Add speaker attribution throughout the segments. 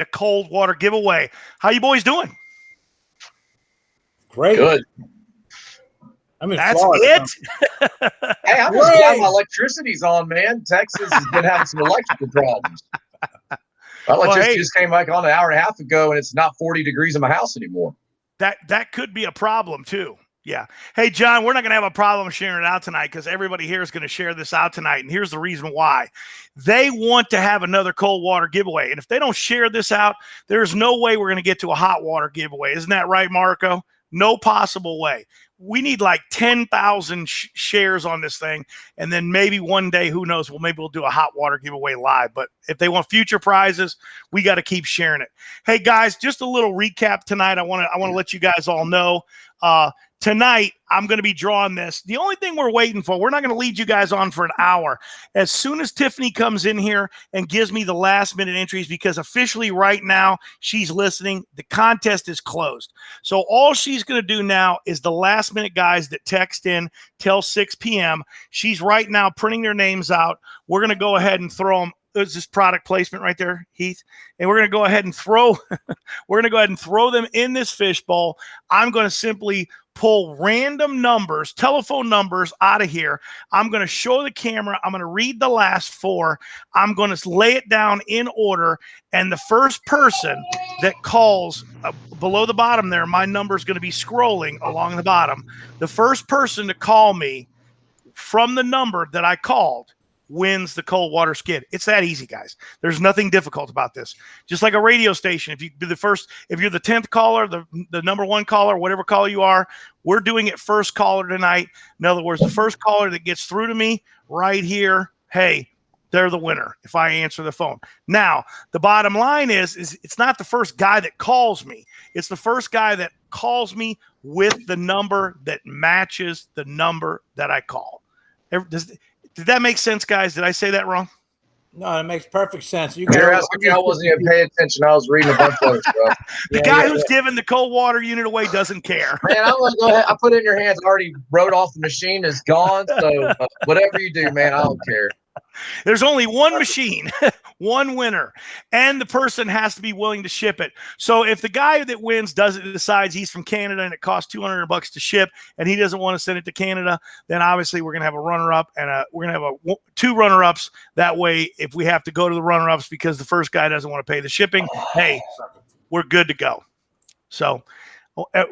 Speaker 1: a cold water giveaway. How you boys doing?
Speaker 2: Great.
Speaker 3: Good.
Speaker 2: I mean,
Speaker 1: That's
Speaker 2: Florida.
Speaker 1: it.
Speaker 3: Hey, I'm just glad my electricity's on, man. Texas has been having some electrical problems. My electricity just came back on an hour and a half ago, and it's not 40 degrees in my house anymore.
Speaker 1: That could be a problem too. Yeah. Hey, John, we're not going to have a problem sharing it out tonight because everybody here is going to share this out tonight. And here's the reason why. They want to have another cold water giveaway. And if they don't share this out, there's no way we're going to get to a hot water giveaway. Isn't that right, Marco? No possible way. We need like 10,000 shares on this thing. And then maybe one day, who knows, maybe we'll do a hot water giveaway live. But if they want future prizes, we got to keep sharing it. Hey, guys, just a little recap tonight. I want to let you guys all know. Tonight, I'm going to be drawing this. The only thing we're waiting for, we're not going to lead you guys on for an hour. As soon as Tiffany comes in here and gives me the last minute entries, because officially right now she's listening, the contest is closed. So all she's going to do now is the last minute guys that text in till 6 p.m. She's right now printing their names out. We're going to go ahead and throw them. There's this product placement right there, Heath. And we're going to go ahead and throw them in this fishbowl. I'm going to simply pull random numbers, telephone numbers out of here. I'm going to show the camera. I'm going to read the last four. I'm going to lay it down in order. And the first person that calls below the bottom there, my number is going to be scrolling along the bottom. The first person to call me from the number that I called wins the cold water skid. It's that easy, guys. There's nothing difficult about this. Just like a radio station. If you're the 10th caller, the number one caller, whatever caller you are, we're doing it first caller tonight. In other words, the first caller that gets through to me right here, hey, they're the winner if I answer the phone. Now, the bottom line is it's not the first guy that calls me. It's the first guy that calls me with the number that matches the number that I call. Did that make sense, guys? Did I say that wrong?
Speaker 2: No, it makes perfect sense.
Speaker 3: You're asking me, I wasn't even paying attention. I was reading a bunch of other stuff.
Speaker 1: The guy who's giving the cold water unit away doesn't care.
Speaker 3: Man, I'm going to go ahead. I put it in your hands. I already wrote off the machine. It's gone. So whatever you do, man, I don't care.
Speaker 1: There's only one machine, one winner, and the person has to be willing to ship it. So if the guy that wins decides he's from Canada and it costs $200 to ship and he doesn't want to send it to Canada, then obviously we're going to have a runner-up and we're going to have two runner-ups. That way, if we have to go to the runner-ups because the first guy doesn't want to pay the shipping, hey, we're good to go. So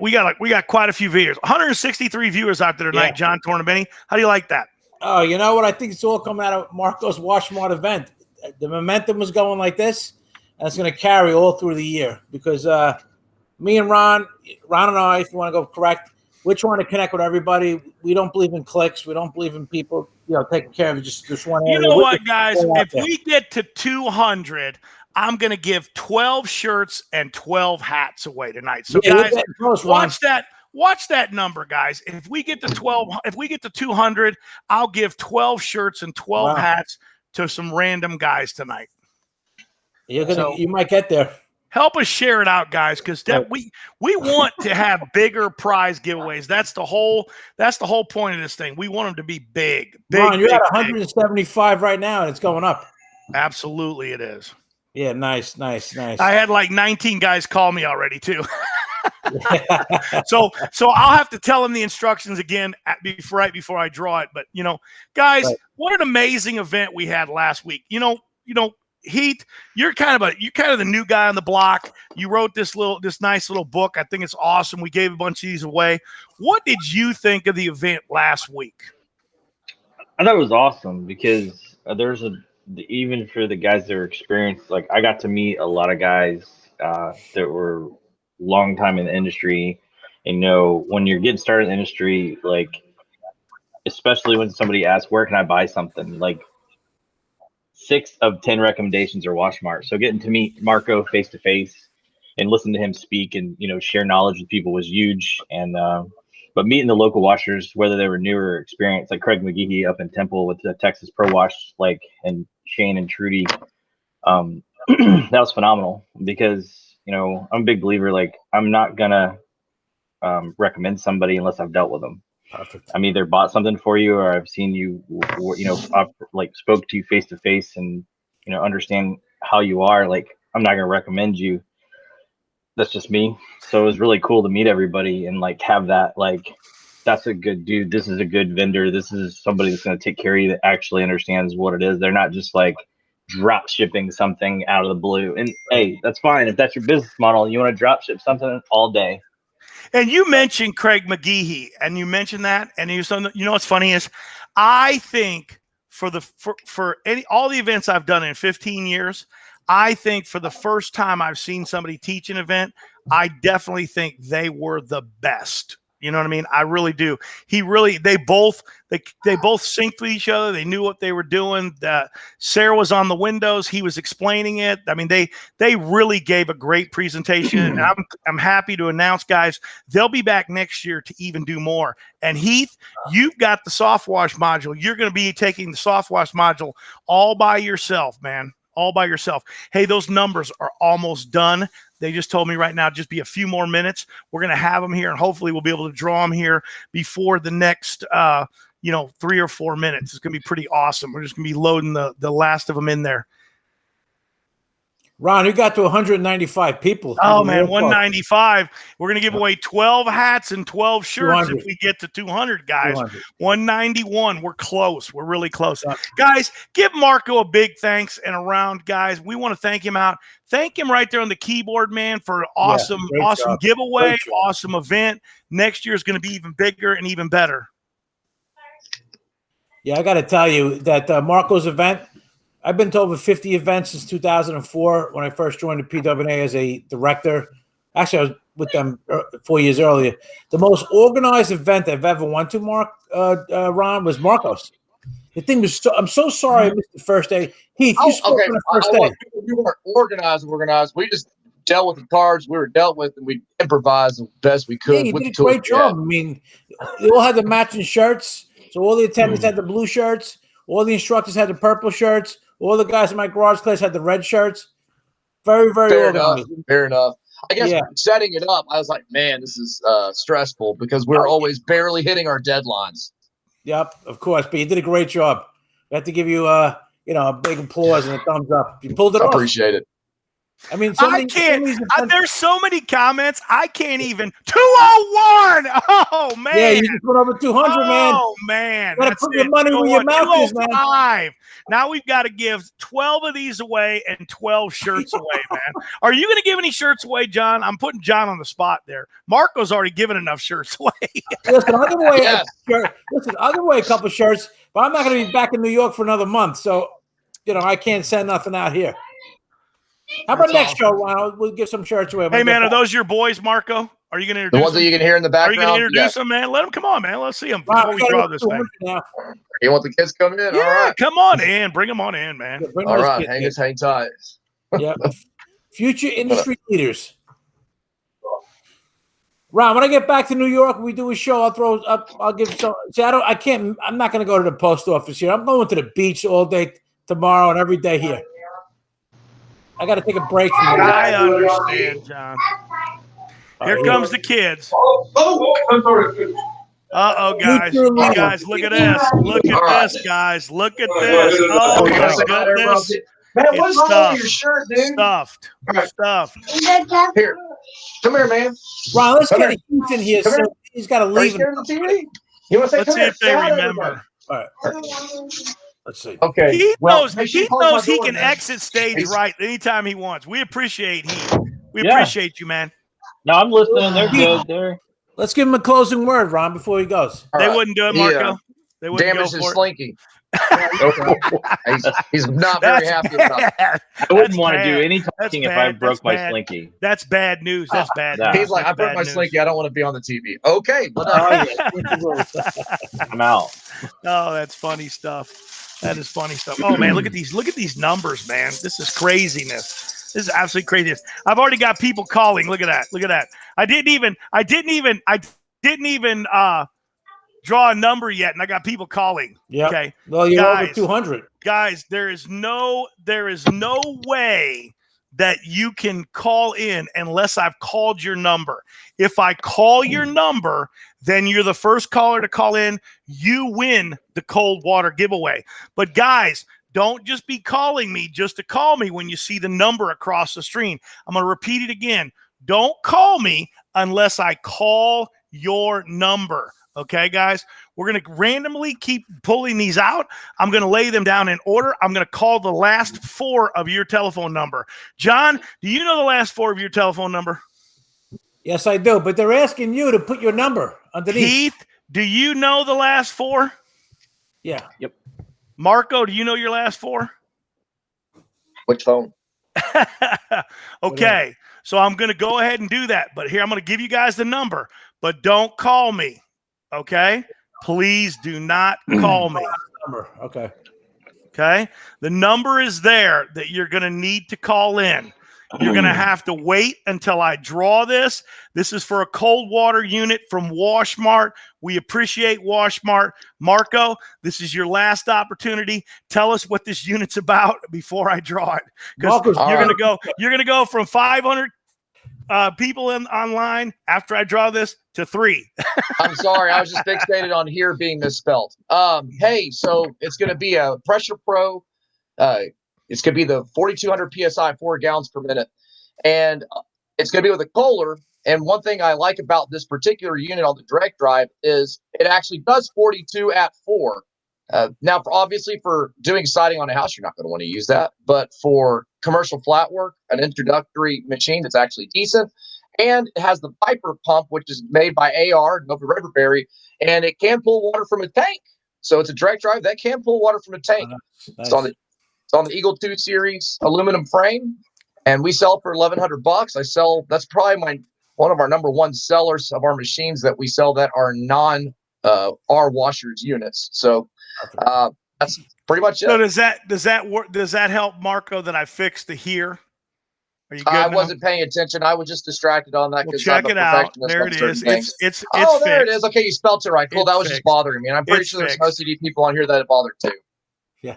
Speaker 1: we got quite a few viewers, 163 viewers out there tonight. John Tornabene, how do you like that?
Speaker 2: Oh, you know what? I think it's all coming out of Marco's WashMart event. The momentum was going like this, and it's going to carry all through the year because me and Ron and I, if you want to go correct, we're trying to connect with everybody. We don't believe in clicks. We don't believe in people, taking care of just one area.
Speaker 1: You know what, guys? If we get to 200, I'm going to give 12 shirts and 12 hats away tonight. So, guys, watch that number, guys. If we get to 200, I'll give 12 shirts and 12 hats to some random guys tonight.
Speaker 2: You might get there.
Speaker 1: Help us share it out, guys, because we want to have bigger prize giveaways. That's the whole point of this thing. We want them to be big.
Speaker 2: Ron, you're at 175 right now, and it's going up.
Speaker 1: Absolutely, it is.
Speaker 2: Yeah, nice.
Speaker 1: I had like 19 guys call me already too. So I'll have to tell them the instructions again right before I draw it. But guys, what an amazing event we had last week. Heath, you're kind of the new guy on the block. You wrote this nice little book. I think it's awesome. We gave a bunch of these away. What did you think of the event last week?
Speaker 4: I thought it was awesome because even for the guys that were experienced, like I got to meet a lot of guys that were long time in the industry. And when you're getting started in the industry, like especially when somebody asks, where can I buy something? Like 6 of 10 recommendations are WashMart. So getting to meet Marco face to face and listen to him speak and share knowledge with people was huge. And but meeting the local washers, whether they were new or experienced, like Craig McGehee up in Temple with the Texas Pro Wash, and Shane and Trudy, that was phenomenal because I'm a big believer. Like I'm not gonna recommend somebody unless I've dealt with them.
Speaker 2: Perfect.
Speaker 4: I'm either bought something for you or I've seen you, I've spoke to you face to face and, understand how you are. Like I'm not going to recommend you. That's just me. So it was really cool to meet everybody and like have that, like, that's a good dude. This is a good vendor. This is somebody that's going to take care of you that actually understands what it is. They're not just like drop shipping something out of the blue. And hey, that's fine. If that's your business model, you want to drop ship something all day.
Speaker 1: And you mentioned Craig McGehee, and you mentioned that, and you know what's funny is, I think for all the events I've done in 15 years, I think for the first time I've seen somebody teach an event, I definitely think they were the best. You know what I mean? I really do. They both synced with each other. They knew what they were doing. Sarah was on the windows. He was explaining it. I mean, they really gave a great presentation. And I'm happy to announce, guys, they'll be back next year to even do more. And Heath, you've got the soft wash module. You're going to be taking the soft wash module all by yourself, man. All by yourself. Hey, those numbers are almost done. They just told me right now, just be a few more minutes. We're going to have them here, and hopefully we'll be able to draw them here before the next, 3 or 4 minutes. It's going to be pretty awesome. We're just going to be loading the last of them in there.
Speaker 2: Ron, you got to 195 people.
Speaker 1: Oh, man, 195. We're going to give away 12 hats and 12 shirts
Speaker 2: 200.
Speaker 1: if we get to 200, guys.
Speaker 2: 200.
Speaker 1: 191. We're close. We're really close. Guys, give Marco a big thanks and a round, guys. We want to thank him out. Thank him right there on the keyboard, man, for awesome
Speaker 2: job.
Speaker 1: giveaway, awesome event. Next year is going to be even bigger and even better.
Speaker 2: Yeah, I got to tell you that Marco's event, I've been to over 50 events since 2004 when I first joined the PWA as a director. Actually, I was with them 4 years earlier. The most organized event I've ever went to, Ron, was Marco's. The thing was, I'm so sorry I missed the first day. Heath, you spoke on the first day.
Speaker 3: We weren't organized. We just dealt with the cards we were dealt with, and we improvised the best we could.
Speaker 2: Yeah, you
Speaker 3: with
Speaker 2: did a
Speaker 3: the
Speaker 2: great
Speaker 3: tools we had.
Speaker 2: job. I mean, they all had the matching shirts. So all the attendants had the blue shirts. All the instructors had the purple shirts. All the guys in my garage class had the red shirts. Very, very organized.
Speaker 3: Fair enough. I guess setting it up, I was like, man, this is stressful because we're always barely hitting our deadlines.
Speaker 2: Yep, of course. But you did a great job. I have to give you, a big applause and a thumbs up. You pulled it off.
Speaker 3: Appreciate it.
Speaker 2: I mean,
Speaker 1: there's so many comments. I can't even. 201. Oh, man.
Speaker 2: Yeah, you just went over 200, man.
Speaker 1: Oh, man.
Speaker 2: You got to put your money where your mouth is, man.
Speaker 1: Now we've got to give 12 of these away and 12 shirts away, man. Are you going to give any shirts away, John? I'm putting John on the spot there. Marco's already given enough shirts away.
Speaker 2: Listen, I'll give away a couple shirts, but I'm not going to be back in New York for another month. So, I can't send nothing out here. How about next show, Ron? We'll give some shirts away.
Speaker 1: Hey, man, are those your boys, Marco? Are you going to introduce
Speaker 3: the ones that you can hear in the background?
Speaker 1: Are you going to introduce them, man? Let them come on, man. Let's see them before we draw this thing.
Speaker 3: You want the kids coming in?
Speaker 1: Yeah,
Speaker 3: all right.
Speaker 1: Come on in. Bring them on in, man.
Speaker 2: Yeah,
Speaker 3: all right, hang tight.
Speaker 2: Yeah, future industry leaders. Ron, when I get back to New York, we do a show. I'll give some. See, I'm not going to go to the post office here. I'm going to the beach all day tomorrow and every day here. I got to take a break from it.
Speaker 1: I understand, John. Here comes the kids. Uh-oh, guys. You guys, look at this. Look at this, guys. Look at this. Oh, my goodness.
Speaker 3: Man, what's
Speaker 1: It's
Speaker 3: wrong with your shirt, dude?
Speaker 1: Stuffed.
Speaker 3: Here. Come here, man.
Speaker 2: Ron, let's get Heath in here. So he's got to leave.
Speaker 3: Let's see
Speaker 1: if they remember.
Speaker 2: All right. Let's see.
Speaker 3: Okay.
Speaker 1: He knows he can
Speaker 3: man.
Speaker 1: exit stage right anytime he wants. We appreciate Heath. We appreciate you, man.
Speaker 4: No, I'm listening. They're good. They're.
Speaker 2: Let's give him a closing word, Ron, before he goes.
Speaker 1: They wouldn't do it, Marco.
Speaker 3: Yeah.
Speaker 1: They wouldn't
Speaker 3: Damage
Speaker 1: go
Speaker 3: his
Speaker 1: for
Speaker 3: slinky. He's not very happy about it.
Speaker 4: I wouldn't want to do any talking if I broke my slinky.
Speaker 1: That's bad news. That's bad news.
Speaker 3: He's like, I broke my slinky. I don't want to be on the TV. Okay.
Speaker 4: I'm out.
Speaker 1: Oh, that's funny stuff. That is funny stuff. Oh, man, look at these numbers, man. This is craziness. This is absolutely craziness. I've already got people calling. Look at that. Look at that. I didn't even draw a number yet, and I got people calling.
Speaker 2: Yeah.
Speaker 1: Okay.
Speaker 2: Well, you're over 200.
Speaker 1: Guys, there is no way that you can call in unless I've called your number. If I call your number, then you're the first caller to call in. You win the cold water giveaway. But guys, Don't just be calling me just to call me when you see the number across the screen. I'm going to repeat it again. Don't call me unless I call your number. Okay, guys? We're going to randomly keep pulling these out. I'm going to lay them down in order. I'm going to call the last 4 of your telephone number. John, do you know the last 4 of your telephone number?
Speaker 2: Yes, I do. But they're asking you to put your number underneath.
Speaker 1: Heath, do you know the last 4?
Speaker 2: Yeah.
Speaker 4: Yep.
Speaker 1: Marco, do you know your last 4?
Speaker 3: Which phone?
Speaker 1: Okay, so I'm going to go ahead and do that. But here, I'm going to give you guys the number, but don't call me. Okay? Please do not call me.
Speaker 2: Number. Okay.
Speaker 1: Okay? The number is there that you're going to need to call in. You're going to have to wait until I draw this. This is for a cold water unit from WashMart. We appreciate WashMart. Marco, this is your last opportunity. Tell us what this unit's about before I draw it. Because you're going to go from 500 people online after I draw this to 3.
Speaker 3: I'm sorry. I was just fixated on here being misspelled. Hey, so it's going to be a Pressure Pro. It's going to be the 4,200 PSI, 4 gallons per minute. And it's going to be with a Kohler. And one thing I like about this particular unit on the direct drive is it actually does 42 at 4. Now, obviously, for doing siding on a house, you're not going to want to use that. But for commercial flat work, an introductory machine that's actually decent. And it has the Viper pump, which is made by AR, Nova Riverberry, and it can pull water from a tank. So it's a direct drive that can pull water from a tank.
Speaker 2: Nice.
Speaker 3: It's on the Eagle 2 Series aluminum frame, and we sell for $1,100. That's probably one of our number one sellers of our machines that we sell that are non R washers units. So that's pretty much it.
Speaker 1: So does that work? Does that help, Marco, that I fixed the here? Are you good
Speaker 3: I
Speaker 1: now?
Speaker 3: wasn't paying attention. I was just distracted on that
Speaker 1: because check it out. There it is. It's
Speaker 3: there
Speaker 1: fixed.
Speaker 3: it is. Okay, you spelled it right. Cool. That was just bothering me. And I'm pretty sure there's some OCD people on here that it bothered too.
Speaker 2: Yeah.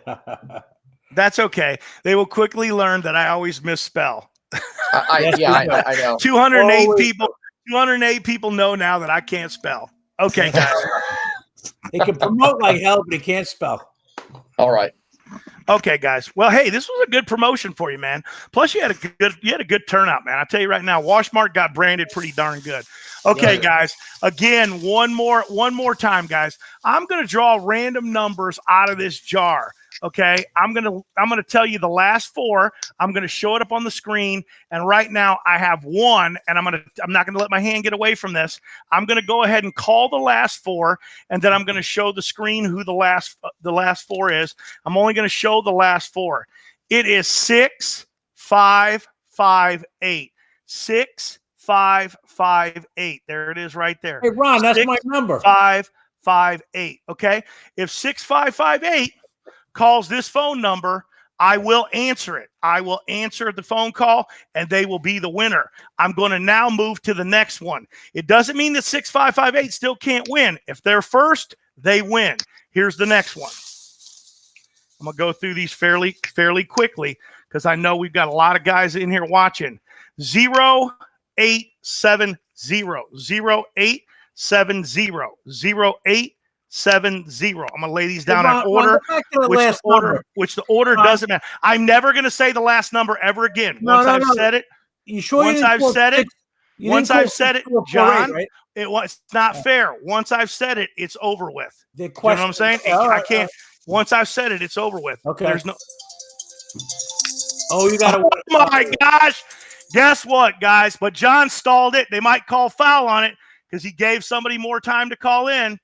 Speaker 1: That's okay. They will quickly learn that I always misspell.
Speaker 3: I know.
Speaker 1: 208 people know now that I can't spell. Okay, guys.
Speaker 2: He can promote like hell, but he can't spell.
Speaker 3: All right.
Speaker 1: Okay, guys. Well, hey, this was a good promotion for you, man. Plus, you had a good turnout, man. I tell you right now, WashMart got branded pretty darn good. Okay, guys. Again, one more time, guys. I'm gonna draw random numbers out of this jar. Okay, I'm gonna tell you the last 4. I'm gonna show it up on the screen, and right now I have 1, and I'm not gonna let my hand get away from this. I'm gonna go ahead and call the last 4, and then I'm gonna show the screen who the last 4 is. I'm only gonna show the last 4. It is 6558. 6558. There it is, right there.
Speaker 2: Hey, Ron, that's my number.
Speaker 1: 558. Okay, if 6558 calls this phone number, I will answer it. I will answer the phone call, and they will be the winner. I'm going to now move to the next one. It doesn't mean that 6558 still can't win. If they're first, they win. Here's the next one. I'm going to go through these fairly quickly because I know we've got a lot of guys in here watching. 0870. 0870. 0870. I'm going to lay these down in order, which the order doesn't matter. I'm never going to say the last number ever again. Once I've said it,
Speaker 2: you sure?
Speaker 1: Once I've said it, John,
Speaker 2: right?
Speaker 1: It's not fair. Once I've said it, it's over with.
Speaker 2: You
Speaker 1: know what I'm saying? I can't. Once I've said it, it's over with.
Speaker 2: Okay.
Speaker 1: There's no.
Speaker 2: Oh, you got to.
Speaker 1: Oh my gosh! Guess what, guys? But John stalled it. They might call foul on it because he gave somebody more time to call in.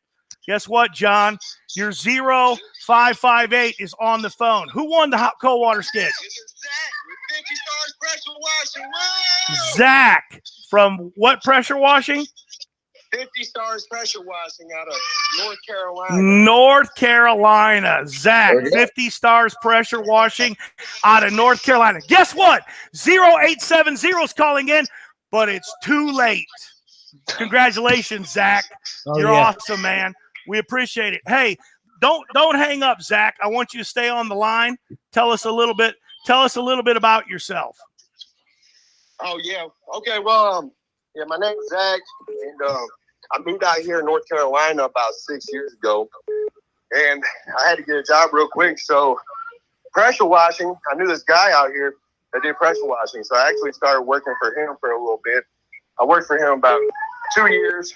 Speaker 1: Guess what, John? Your 0558 is on the phone. Who won the hot cold water skid?
Speaker 5: This is Zach with 50 Stars Pressure Washing. Whoa!
Speaker 1: Zach from what pressure washing?
Speaker 5: 50 Stars Pressure Washing out of North Carolina.
Speaker 1: North Carolina. Zach, 50 Stars Pressure Washing out of North Carolina. Guess what? 0870 is calling in, but it's too late. Congratulations, Zach. You're awesome, man. We appreciate it. Hey, don't hang up, Zach. I want you to stay on the line. Tell us a little bit about yourself.
Speaker 5: Oh yeah. Okay. Well, my name is Zach, and I moved out here in North Carolina about 6 years ago, and I had to get a job real quick. So pressure washing. I knew this guy out here that did pressure washing, so I actually started working for him for a little bit. I worked for him about 2 years.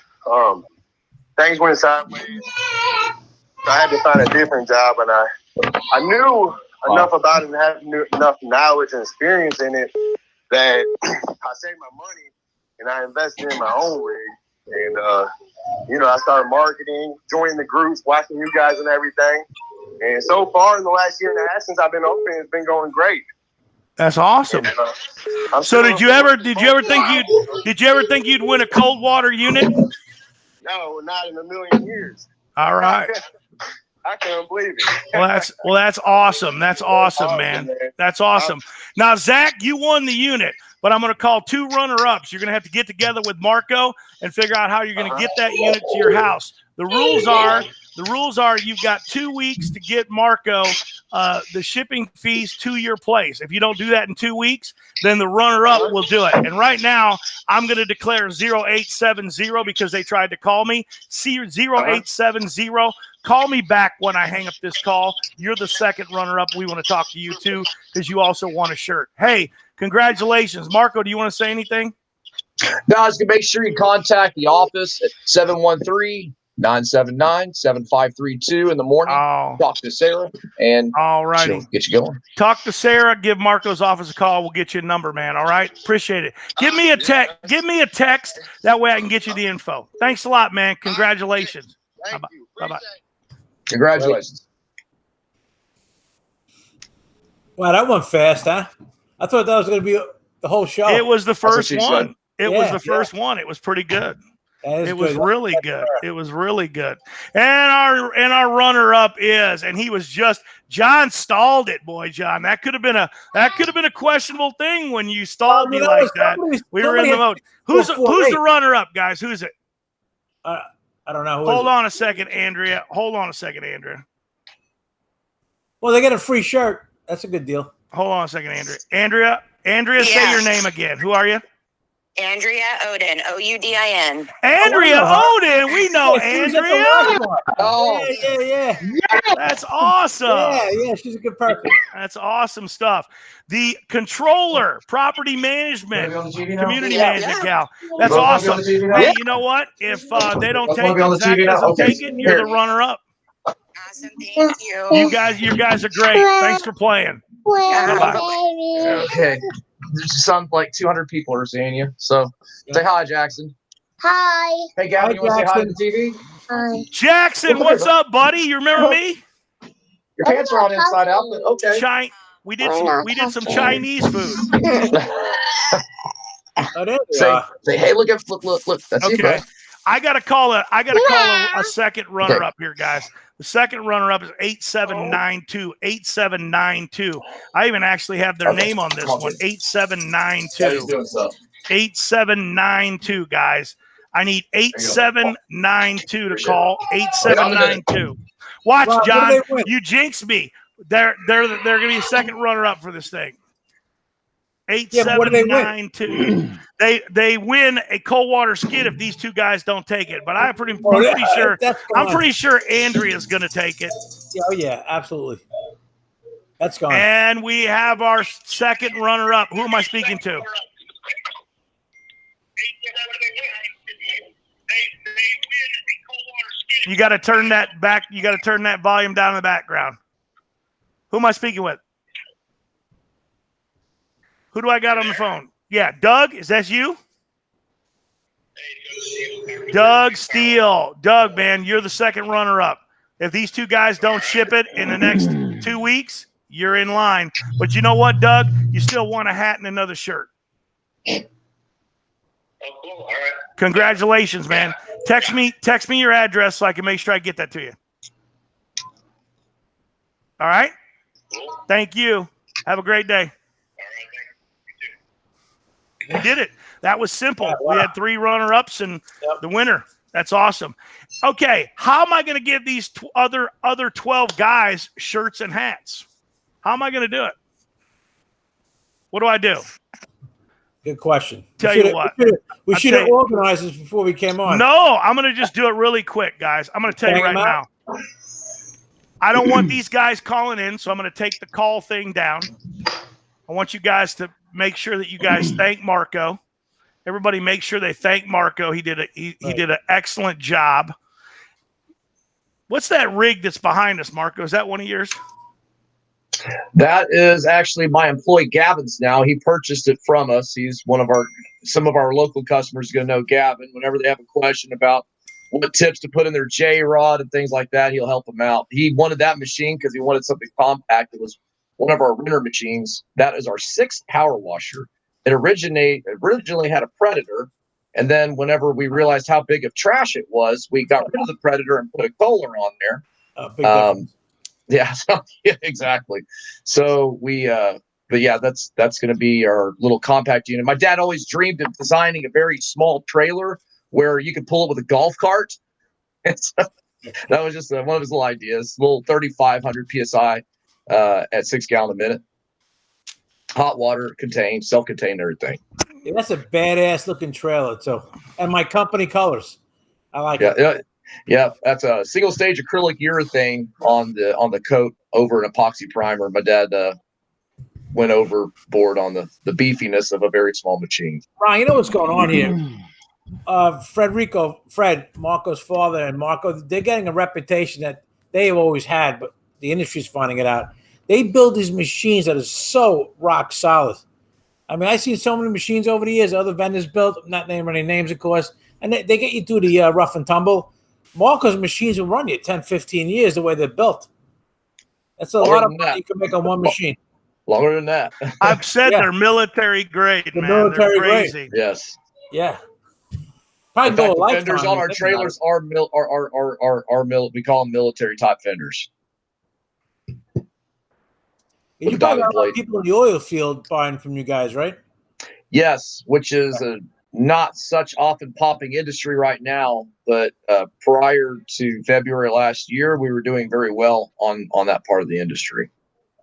Speaker 5: Things went sideways, so I had to find a different job, and I knew enough about it and had enough knowledge and experience in it that I saved my money and I invested in my own rig. And, I started marketing, joining the groups, watching you guys and everything. And so far in the last year and a half since I've been open, it's been going great.
Speaker 1: That's awesome.
Speaker 5: And,
Speaker 1: so did you ever think you'd win a cold water unit?
Speaker 5: No, not in a million years.
Speaker 1: All right.
Speaker 5: I can't believe it.
Speaker 1: Well, that's awesome. That's awesome, man. That's awesome. Now, Zach, you won the unit, but I'm going to call 2 runner-ups. You're going to have to get together with Marco and figure out how you're going to get that unit to your house. The rules are you've got 2 weeks to get Marco the shipping fees to your place. If you don't do that in 2 weeks, then the runner-up will do it. And right now, I'm going to declare 0870 because they tried to call me. 0870. Call me back when I hang up this call. You're the second runner-up. We want to talk to you, too, because you also won a shirt. Hey, congratulations. Marco, do you want to say anything?
Speaker 3: No, I was going to make sure you contact the office at 713-979-7532 in the morning.
Speaker 1: Oh.
Speaker 3: Talk to Sarah, and she'll get you going.
Speaker 1: Talk to Sarah. Give Marco's office a call. We'll get you a number, man. All right? Appreciate it. Give me a text. Give me a text. That way I can get you the info. Thanks a lot, man. Congratulations.
Speaker 5: Thank you.
Speaker 1: Bye-bye.
Speaker 3: Congratulations.
Speaker 2: Wow, that went fast, huh? I thought that was going to be the whole show.
Speaker 1: It was the first one. It was the first one. It was pretty good. It was really good. It was really good. And our runner-up is, and he was just John stalled it, boy, John. That could have been a questionable thing when you stalled me like that. We were in the mode. Who's the runner-up, guys? Who's it?
Speaker 2: I don't know.
Speaker 1: Hold on a second, Andrea.
Speaker 2: Well, they get a free shirt. That's a good deal.
Speaker 1: Hold on a second, Andrea. Andrea, say your name again. Who are you?
Speaker 6: Andrea Odin, Oudin.
Speaker 1: Andrea Odin. We know Andrea.
Speaker 2: Oh, yeah.
Speaker 1: That's awesome.
Speaker 2: Yeah, she's a good person.
Speaker 1: That's awesome stuff. The controller, property management, community management gal. That's awesome. Hey, you know what? If they don't take it, Zach doesn't take it, you're the runner-up.
Speaker 6: Awesome, thank you.
Speaker 1: You guys are great. Thanks for playing. Bye-bye.
Speaker 3: Okay. There's some like 200 people are seeing you. So say hi, Jackson.
Speaker 7: Hi.
Speaker 3: Hey, Gavin, you want to say hi to the TV?
Speaker 7: Hi.
Speaker 1: Jackson, what's up, buddy? You remember me?
Speaker 3: Your pants are on inside out, but okay.
Speaker 1: We did some Chinese food.
Speaker 3: Say, hey, look. That's you, bro.
Speaker 1: I gotta call a second runner-up here, guys. The second runner-up is 8792. 8792. I even actually have their name on this one. 8792. 8792, guys. I need 8792 to call. 8792. Watch, John. You jinxed me. They're gonna be a second runner-up for this thing. 8792. They win a cold water skid if these two guys don't take it. But I'm pretty sure Andrea's going to take it.
Speaker 2: Oh yeah, absolutely. That's gone.
Speaker 1: And we have our second runner-up. Who am I speaking to? You got to turn that back. You got to turn that volume down in the background. Who am I speaking with? Who do I got on the phone? Yeah, Doug, is that you? Doug Steele. Doug, man, you're the second runner-up. If these two guys don't ship it in the next 2 weeks, you're in line. But you know what, Doug? You still want a hat and another shirt.
Speaker 5: Oh, cool. All right.
Speaker 1: Congratulations, man. Text me your address so I can make sure I get that to you. All right? Thank you. Have a great day. We did it. That was simple.
Speaker 2: Yeah, wow.
Speaker 1: We had 3 runner-ups and the winner. That's awesome. Okay, how am I going to give these other 12 guys shirts and hats? How am I going to do it? What do I do?
Speaker 2: Good question.
Speaker 1: Tell you what.
Speaker 2: We should have organized this before we came on.
Speaker 1: No, I'm going to just do it really quick, guys. I'm going to tell you right now. I don't want these guys calling in, so I'm going to take the call thing down. I want you guys to make sure that you guys thank Marco. Everybody make sure they thank Marco. He did an excellent job. What's that rig that's behind us, Marco? Is that one of yours?
Speaker 3: That is actually my employee Gavin's now. He purchased it from us. He's some of our local customers are going to know Gavin. Whenever they have a question about what tips to put in their J-rod and things like that, he'll help them out. He wanted that machine because he wanted something compact. It was one of our winter machines. That is our 6th power washer. It originally had a Predator, and then whenever we realized how big of trash it was, we got rid of the Predator and put a Kohler on there.
Speaker 2: Big difference.
Speaker 3: Yeah, yeah, exactly. So but yeah, that's going to be our little compact unit. My dad always dreamed of designing a very small trailer where you could pull it with a golf cart. And so that was just one of his little ideas. Little 3,500 psi at 6 gallon a minute. Hot water contained, self-contained, everything.
Speaker 2: Yeah, that's a badass looking trailer too, and my company colors. I like it.
Speaker 3: Yeah, that's a single stage acrylic urethane on the coat over an epoxy primer. My dad went overboard on the beefiness of a very small machine.
Speaker 2: Ron, you know what's going on here? Fred, Marco's father, and Marco, they're getting a reputation that they have always had, but the industry's finding it out. They build these machines that are so rock solid. I mean, I've seen so many machines over the years, other vendors built, I'm not naming any names, of course, and they get you through the rough and tumble. Marco's machines will run you 10, 15 years the way they're built. That's a lot of money you can make on one machine.
Speaker 3: Longer than that.
Speaker 1: I've said they're military grade, man.
Speaker 2: Military
Speaker 1: they're crazy.
Speaker 3: Grade. Yes.
Speaker 2: Yeah.
Speaker 3: In fact, the fenders on our trailers are we call them military type fenders.
Speaker 2: You probably have a lot of people in the oil field buying from you guys, right?
Speaker 3: Yes, which is a not such often popping industry right now, but prior to February last year, we were doing very well on that part of the industry.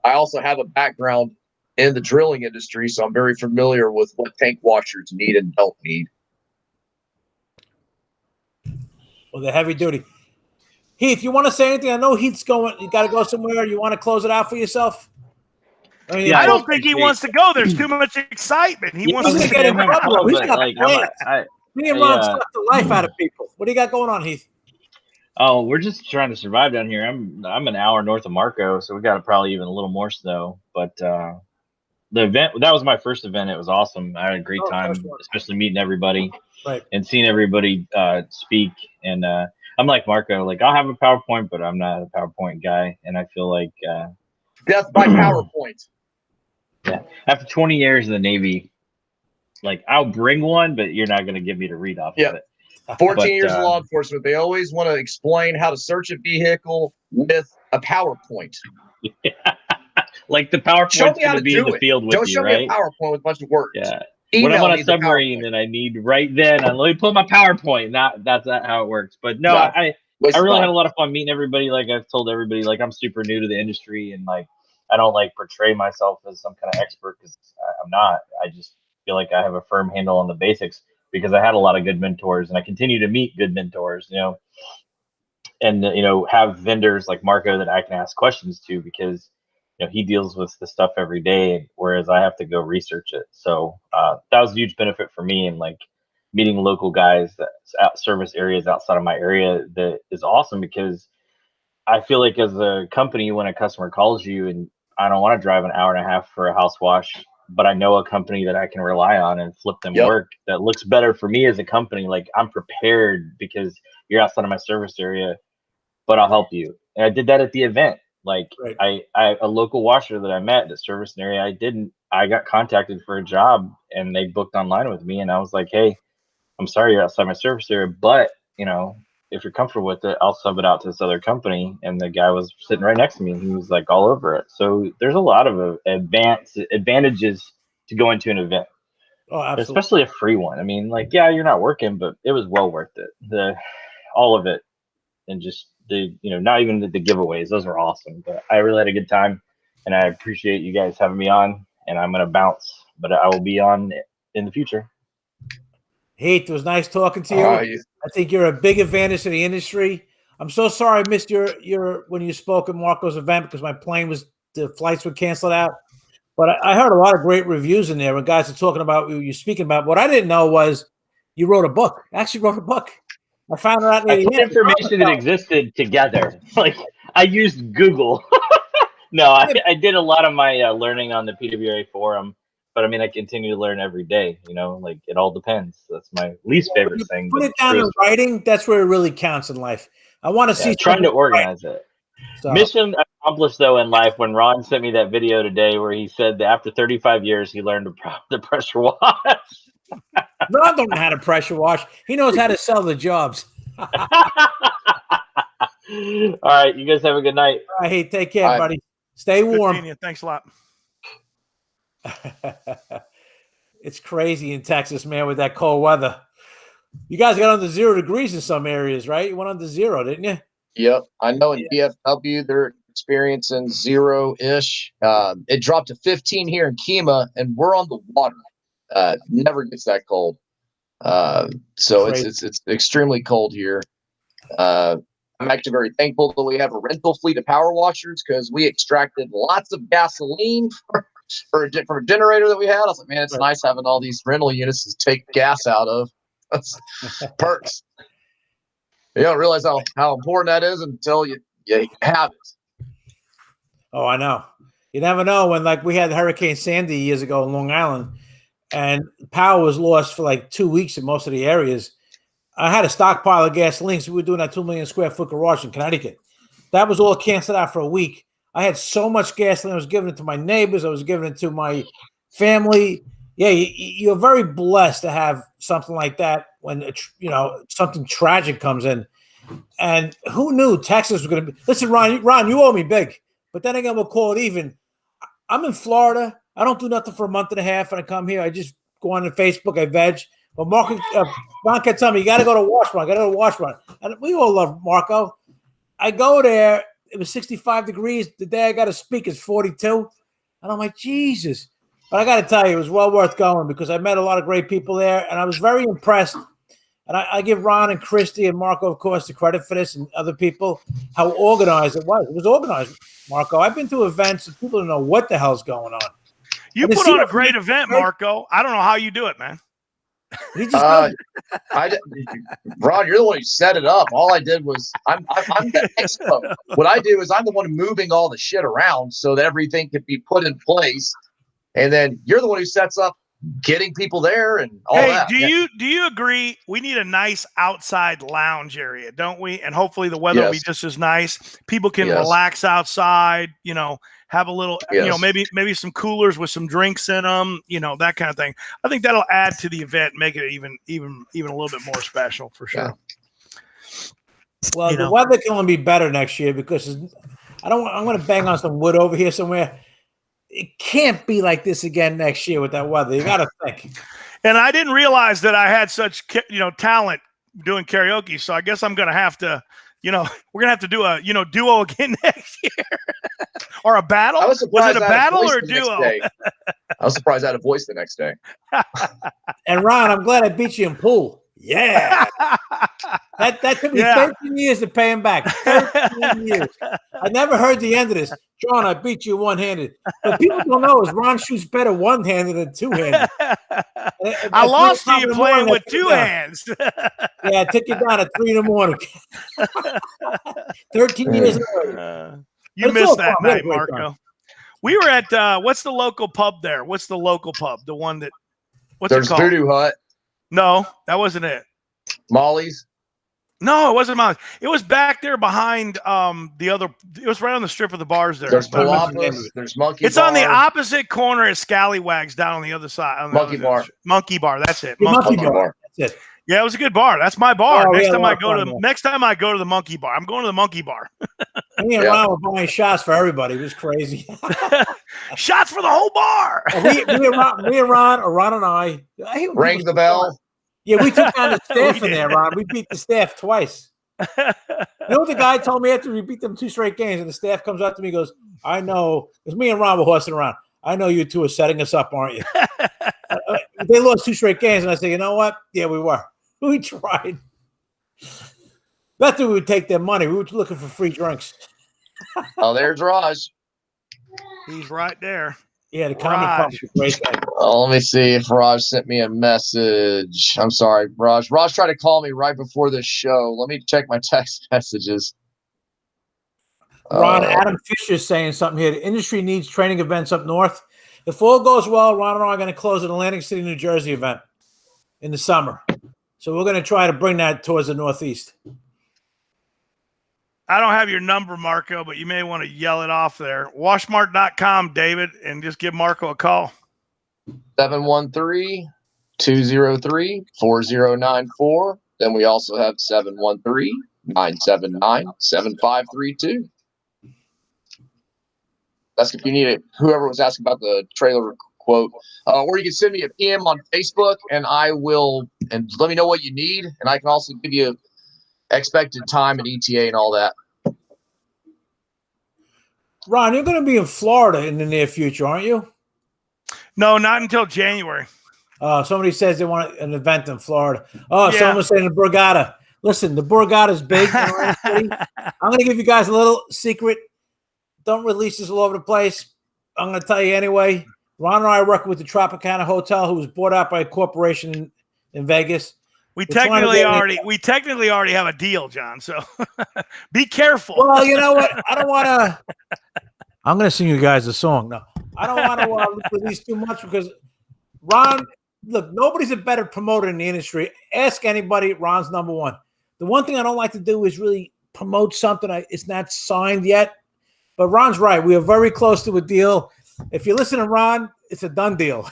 Speaker 3: I also have a background in the drilling industry, so I'm very familiar with what tank washers need and don't need.
Speaker 2: Well, the heavy duty. Heath, you want to say anything? I know Heath's going. You got to go somewhere. You want to close it out for yourself? I mean,
Speaker 1: I don't think he wants to go. There's too much excitement. He wants to
Speaker 2: get in trouble. Me and Ron suck the life out of people. What do you got going on, Heath?
Speaker 4: Oh, we're just trying to survive down here. I'm an hour north of Marco, so we got probably even a little more snow. But the event, that was my first event. It was awesome. I had a great time, especially meeting everybody and seeing everybody speak. And I'm like Marco, like I'll have a PowerPoint, but I'm not a PowerPoint guy. And I feel like
Speaker 3: that's my PowerPoint.
Speaker 4: Yeah. After 20 years in the Navy, like I'll bring one, but you're not going to get me to read off of it.
Speaker 3: 14 years in law enforcement. They always want to explain how to search a vehicle with a PowerPoint.
Speaker 4: Yeah. Like the PowerPoint's going to be in the field with you, right?
Speaker 3: Don't show me a PowerPoint with a bunch of words.
Speaker 4: Yeah. When I'm on a submarine and I need right then, let me pull my PowerPoint. That's not how it works. But no, I really had a lot of fun meeting everybody. Like I've told everybody, like I'm super new to the industry and like I don't like portray myself as some kind of expert because I'm not. I just feel like I have a firm handle on the basics because I had a lot of good mentors and I continue to meet good mentors, and, have vendors like Marco that I can ask questions to because, he deals with the stuff every day, whereas I have to go research it. So that was a huge benefit for me. And like meeting local guys that service areas outside of my area that is awesome because I feel like as a company, when a customer calls you and I don't want to drive an hour and a half for a house wash, but I know a company that I can rely on and flip them work that looks better for me as a company. Like I'm prepared because you're outside of my service area, but I'll help you. And I did that at the event. Like I a local washer that I met at the service area, I got contacted for a job and they booked online with me. And I was like, hey, I'm sorry you're outside my service area, but if you're comfortable with it, I'll sub it out to this other company. And the guy was sitting right next to me. And he was like all over it. So there's a lot of advantages to go into an event.
Speaker 2: Oh, absolutely.
Speaker 4: Especially a free one. I mean, like, yeah, you're not working, but it was well worth it. All of it. And just not even the giveaways. Those were awesome. But I really had a good time. And I appreciate you guys having me on. And I'm going to bounce, but I will be on in the future.
Speaker 2: Heath, it was nice talking to you. I think you're a big advantage to the industry. I'm so sorry I missed your when you spoke at Marco's event because the flights were canceled out. But I heard a lot of great reviews in there when guys are talking about what you're speaking about. What I didn't know was you wrote a book. Actually wrote a book. I found out near
Speaker 4: I
Speaker 2: the
Speaker 4: put
Speaker 2: end.
Speaker 4: information that existed together. Like I used Google. No, I did a lot of my learning on the PWA forum, but I mean, I continue to learn every day. Like it all depends. That's my least favorite thing.
Speaker 2: Put
Speaker 4: But
Speaker 2: it down in writing. That's where it really counts in life. I want to see
Speaker 4: trying to organize it.
Speaker 2: So.
Speaker 4: Mission accomplished though in life when Ron sent me that video today where he said that after 35 years he learned to pressure wash.
Speaker 2: Ron don't know how to pressure wash. He knows how to sell the jobs.
Speaker 4: All right, you guys have a good night.
Speaker 2: All right, hey, take care, buddy. Stay warm.
Speaker 1: Thanks a lot.
Speaker 2: It's crazy in Texas, man, with that cold weather. You guys got under 0 degrees in some areas, right? You went under 0, didn't you?
Speaker 3: Yep. I know in DFW they're experiencing 0-ish. It dropped to 15 here in Kemah, and we're on the water. Never gets that cold. So it's extremely cold here. I'm actually very thankful that we have a rental fleet of power washers because we extracted lots of gasoline for a generator that we had. I was like, man, it's nice having all these rental units to take gas out of. That's perks. You don't realize how important that is until you have it.
Speaker 2: Oh, I know. You never know when, like, we had Hurricane Sandy years ago in Long Island, and power was lost for like 2 weeks in most of the areas. I had a stockpile of gasoline, so we were doing that 2 million square foot garage in Connecticut. That was all canceled out for a week. I had so much gasoline. I was giving it to my neighbors. I was giving it to my family. Yeah, you're very blessed to have something like that when something tragic comes in. And who knew Texas was going to be? Listen, Ron, you owe me big. But then again, we'll call it even. I'm in Florida. I don't do nothing for a month and a half, and I come here. I just go on to Facebook. I veg. But Ron kept telling me, you got to go to WashMart. Got to go to WashMart. And we all love Marco. I go there. It was 65 degrees. The day I got to speak is 42. And I'm like, Jesus. But I got to tell you, it was well worth going because I met a lot of great people there, and I was very impressed. And I give Ron and Christy and Marco, of course, the credit for this, and other people, how organized it was. It was organized, Marco. I've been to events and people don't know what the hell's going on.
Speaker 1: You put on a great event, Marco. I don't know how you do it, man.
Speaker 3: Ron, you're the one who set it up. All I did was I'm the expo. What I do is I'm the one moving all the shit around so that everything can be put in place. And then you're the one who sets up getting people there and all that.
Speaker 1: Do you agree? We need a nice outside lounge area, don't we? And hopefully the weather will be just as nice. People can relax outside, have a little, maybe some coolers with some drinks in them, that kind of thing. I think that'll add to the event, make it even a little bit more special for sure.
Speaker 2: Yeah. Well, the weather can only be better next year because I'm going to bang on some wood over here somewhere. It can't be like this again next year with that weather. You got to think.
Speaker 1: And I didn't realize that I had such, talent doing karaoke. So I guess I'm going to have to, we're going to have to do a, duo again next year or a battle.
Speaker 3: I was surprised.
Speaker 1: Was it a battle or a duo?
Speaker 3: I was surprised I had a voice the next day.
Speaker 2: And Ron, I'm glad I beat you in pool. Yeah. That took me 13 years to pay him back. 13 years. I never heard the end of this. John, I beat you one-handed. But people don't know is Ron shoots better one-handed than two-handed.
Speaker 1: I lost to you playing with two hands.
Speaker 2: Yeah, I took you down at 3 a.m. 13 years ago.
Speaker 1: You missed that night, Marco. We were at what's the local pub there? What's the local pub? The one that
Speaker 3: There's Voodoo Hut.
Speaker 1: No, that wasn't it.
Speaker 3: Molly's.
Speaker 1: No, it wasn't Molly's. It was back there behind the other. It was right on the strip of the bars there.
Speaker 3: There's Palapas. There's Monkey Bar.
Speaker 1: It's on the opposite corner of Scallywags down on the other side. On the
Speaker 3: Monkey Bar.
Speaker 1: Monkey Bar. That's it.
Speaker 2: Monkey Bar. That's it.
Speaker 1: Yeah, it was a good bar. That's my bar. Next time I go to the Monkey Bar. I'm going to the Monkey Bar.
Speaker 2: Me and Ron were buying shots for everybody. It was crazy.
Speaker 1: Shots for the whole bar.
Speaker 2: me and Ron, or Ron and I.
Speaker 3: Rang the bell.
Speaker 2: Yeah, we took down the staff in there, Ron. We beat the staff twice. You know what the guy told me after we beat them 2 straight games, and the staff comes up to me and goes, I know, because me and Ron were horsing around. I know you two are setting us up, aren't you? They lost 2 straight games, and I said, you know what? Yeah, we were. We tried. Not that we would take their money. We were looking for free drinks.
Speaker 3: Oh, there's Raj.
Speaker 1: He's right there.
Speaker 2: Yeah, the comment
Speaker 1: Raj.
Speaker 2: pump is a great guy.
Speaker 3: Let me see if Raj sent me a message. I'm sorry, Raj. Raj tried to call me right before this show. Let me check my text messages.
Speaker 2: Ron, Adam Fisher is saying something here. The industry needs training events up north. If all goes well, Ron and I are going to close an Atlantic City, New Jersey event in the summer. So we're going to try to bring that towards the Northeast.
Speaker 1: I don't have your number, Marco, but you may want to yell it off there. WashMart.com, David, and just give Marco a call.
Speaker 3: 713-203-4094. Then we also have 713-979-7532. That's if you need it. Whoever was asking about the trailer quote. Or you can send me a PM on Facebook, and I will, and let me know what you need. And I can also give you expected time and ETA and all that.
Speaker 2: Ron, you're going to be in Florida in the near future, aren't you?
Speaker 1: No, not until January.
Speaker 2: Somebody says they want an event in Florida. Oh,
Speaker 1: Yeah.
Speaker 2: someone's saying the Borgata. Listen, the Borgata is big. I'm going to give you guys a little secret. Don't release this all over the place. I'm going to tell you anyway. Ron and I are working with the Tropicana Hotel, who was bought out by a corporation in Vegas.
Speaker 1: We technically already have a deal, John. So be careful.
Speaker 2: Well, you know what? I don't want to. I'm going to sing you guys a song. No, I don't want to release too much because Ron, look, nobody's a better promoter in the industry. Ask anybody. Ron's number one. The one thing I don't like to do is really promote something. It's not signed yet. But Ron's right. We are very close to a deal. If you listen to Ron, it's a done deal.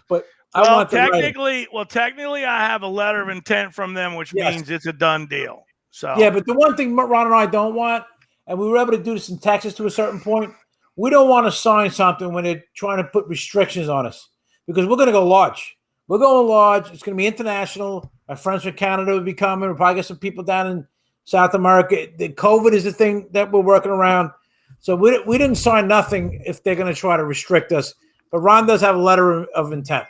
Speaker 2: But
Speaker 1: technically, I have a letter of intent from them, which means it's a done deal. So
Speaker 2: yeah, but the one thing Ron and I don't want, and we were able to do this in Texas to a certain point, we don't want to sign something when they're trying to put restrictions on us because we're going to go large. We're going large. It's going to be international. Our friends from Canada will be coming. We'll probably get some people down in South America. The COVID is the thing that we're working around. So we didn't sign nothing if they're going to try to restrict us. But Ron does have a letter of intent.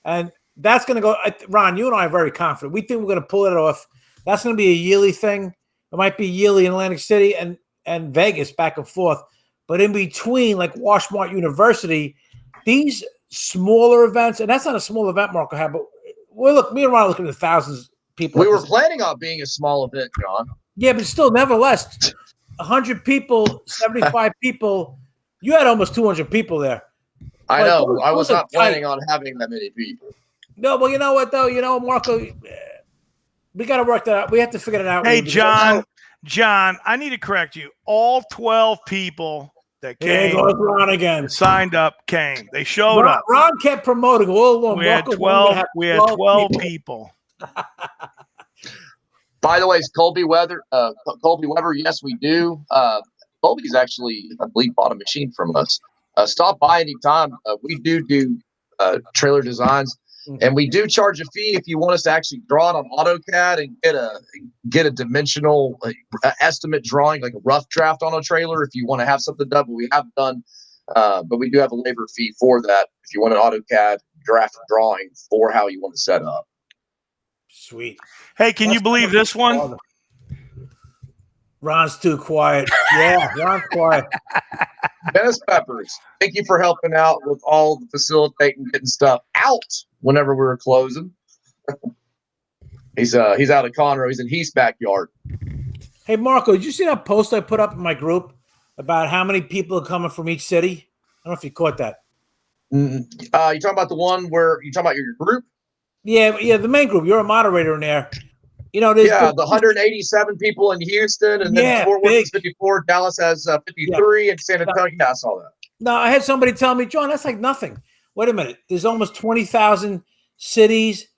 Speaker 2: And that's going to go – Ron, you and I are very confident. We think we're going to pull it off. That's going to be a yearly thing. It might be yearly in Atlantic City and Vegas back and forth. But in between, like WashMart University, these smaller events – and that's not a small event Marco had, but me and Ron are looking at thousands of people.
Speaker 3: We were planning on being a small event, John.
Speaker 2: Yeah, but still, nevertheless – 100 people, 75 people. You had almost 200 people there.
Speaker 3: I know. I was not planning on having that many people.
Speaker 2: No, but you know what, though? You know, Marco, we got to work that out. We have to figure it out.
Speaker 1: Hey, John, I need to correct you. All 12 people that came
Speaker 2: Ron again.
Speaker 1: Signed up came. They showed up.
Speaker 2: Ron kept promoting all along.
Speaker 1: We had 12 people.
Speaker 3: By the way, is Colby Weber? Yes, we do. Colby's actually, I believe, bought a machine from us. Stop by anytime. We do trailer designs, and we do charge a fee if you want us to actually draw it on AutoCAD and get a dimensional estimate drawing, like a rough draft on a trailer. If you want to have something done, but we have done, but we do have a labor fee for that. If you want an AutoCAD draft drawing for how you want to set up.
Speaker 2: Sweet.
Speaker 1: Hey, can you believe this one?
Speaker 2: Ron's too quiet. Yeah, Ron's quiet.
Speaker 3: Dennis Peppers, thank you for helping out with all the facilitating, getting stuff out whenever we were closing. He's out of Conroe. He's in Heath's backyard.
Speaker 2: Hey, Marco, did you see that post I put up in my group about how many people are coming from each city? I don't know if you caught that.
Speaker 3: You talking about the one where you talking about your group?
Speaker 2: Yeah, the main group. You're a moderator in there. You know, there's
Speaker 3: the 187 people in Houston, and then Fort Worth is 54. Dallas has 53, and San Antonio. I saw that.
Speaker 2: No, I had somebody tell me, John, that's like nothing. Wait a minute. There's almost 20,000 cities,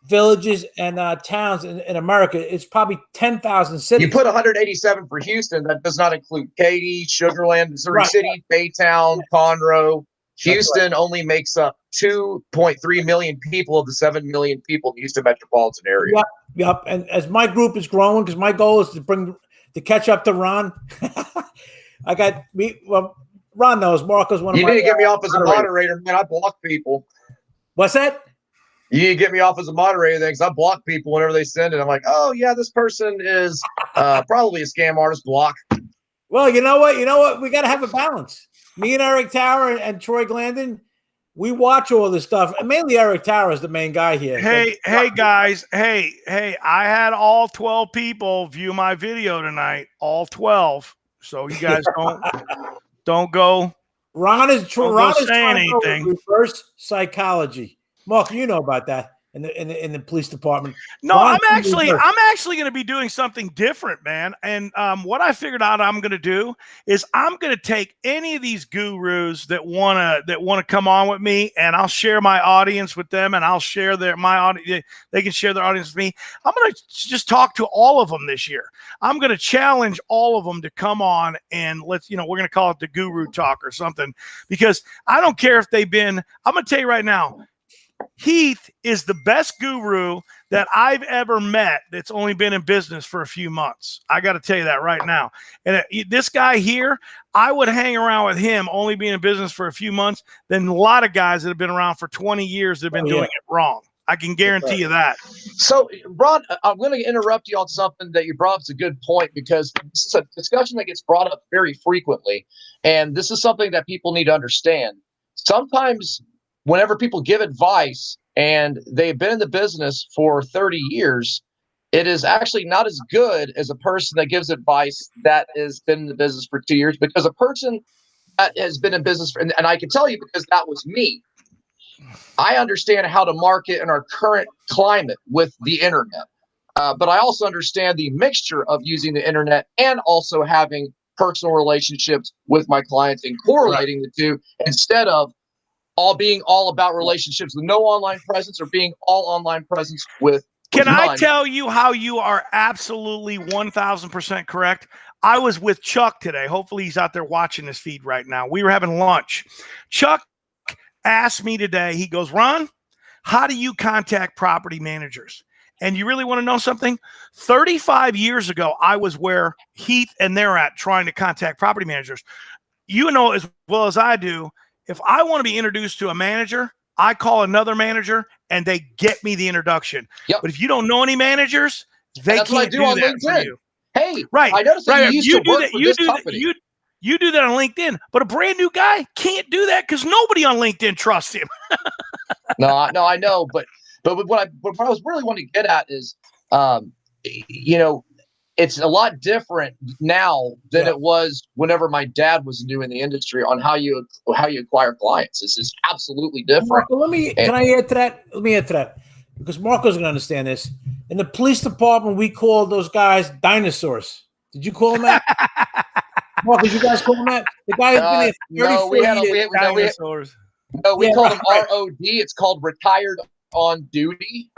Speaker 2: villages, and towns in America. It's probably 10,000 cities.
Speaker 3: You put 187 for Houston. That does not include Katy, Sugar Land, Missouri City, Baytown, Conroe. Houston only makes up 2.3 million people of the 7 million people in the Houston metropolitan area.
Speaker 2: Yep. And as my group is growing, because my goal is to catch up to Ron. Ron knows Marco's one of my.
Speaker 3: You need to get me off as a moderator, man. I block people.
Speaker 2: What's that?
Speaker 3: You get me off as a moderator then, because I block people whenever they send it. I'm like, oh yeah, this person is probably a scam artist. Block.
Speaker 2: Well, you know what? We got to have a balance. Me and Eric Tower and Troy Glandon, we watch all this stuff, and mainly Eric Tower is the main guy here.
Speaker 1: Hey guys, hey, I had all 12 people view my video tonight, all 12. So you guys don't go.
Speaker 2: Ron is
Speaker 1: saying
Speaker 2: trying to
Speaker 1: anything.
Speaker 2: reverse psychology. Mark, you know about that in the police department.
Speaker 1: No,
Speaker 2: Ron's
Speaker 1: I'm actually going to be doing something different, man. And what I figured out I'm going to do is I'm going to take any of these gurus that want to come on with me, and I'll share my audience with them, and I'll share my audience. They can share their audience with me. I'm going to just talk to all of them this year. I'm going to challenge all of them to come on, and we're going to call it the Guru Talk or something, because I don't care if they've been. I'm going to tell you right now, Heath is the best guru that I've ever met that's only been in business for a few months. I got to tell you that right now. And this guy here, I would hang around with him only being in business for a few months than a lot of guys that have been around for 20 years that have been doing it wrong. I can guarantee you that.
Speaker 3: So, Ron, I'm going to interrupt you on something that you brought up. It's a good point, because this is a discussion that gets brought up very frequently. And this is something that people need to understand. Sometimes whenever people give advice and they've been in the business for 30 years, it is actually not as good as a person that gives advice that has been in the business for 2 years, because a person that has been in business, and I can tell you because that was me. I understand how to market in our current climate with the internet. But I also understand the mixture of using the internet and also having personal relationships with my clients and correlating the two, instead of being all about relationships with no online presence, or being all online presence with
Speaker 1: Can I
Speaker 3: none.
Speaker 1: tell you how you are absolutely 1,000% correct? I was with Chuck today. Hopefully he's out there watching this feed right now. We were having lunch. Chuck asked me today, he goes, Ron, how do you contact property managers? And you really want to know something? 35 years ago, I was where Heath and they're at trying to contact property managers. You know as well as I do, if I want to be introduced to a manager, I call another manager and they get me the introduction.
Speaker 3: Yep.
Speaker 1: But if you don't know any managers, they
Speaker 3: That's
Speaker 1: can't
Speaker 3: what I do
Speaker 1: do
Speaker 3: on
Speaker 1: that
Speaker 3: LinkedIn.
Speaker 1: for you.
Speaker 3: Hey,
Speaker 1: Right.
Speaker 3: I noticed that you used to work
Speaker 1: that,
Speaker 3: for this company.
Speaker 1: You do that on LinkedIn, but a brand new guy can't do that because nobody on LinkedIn trusts him.
Speaker 3: No, I know, but what I was really wanting to get at is, it's a lot different now than it was whenever my dad was new in the industry on how you acquire clients. This is absolutely different.
Speaker 2: Marco, can I add to that? Let me add to that, because Marco's going to understand this. In the police department, we call those guys dinosaurs. Did you call them that? Marco, did you guys call them that? The guy who's been here 34 years.
Speaker 1: Dinosaurs.
Speaker 3: No, we call them ROD. It's called retired on duty.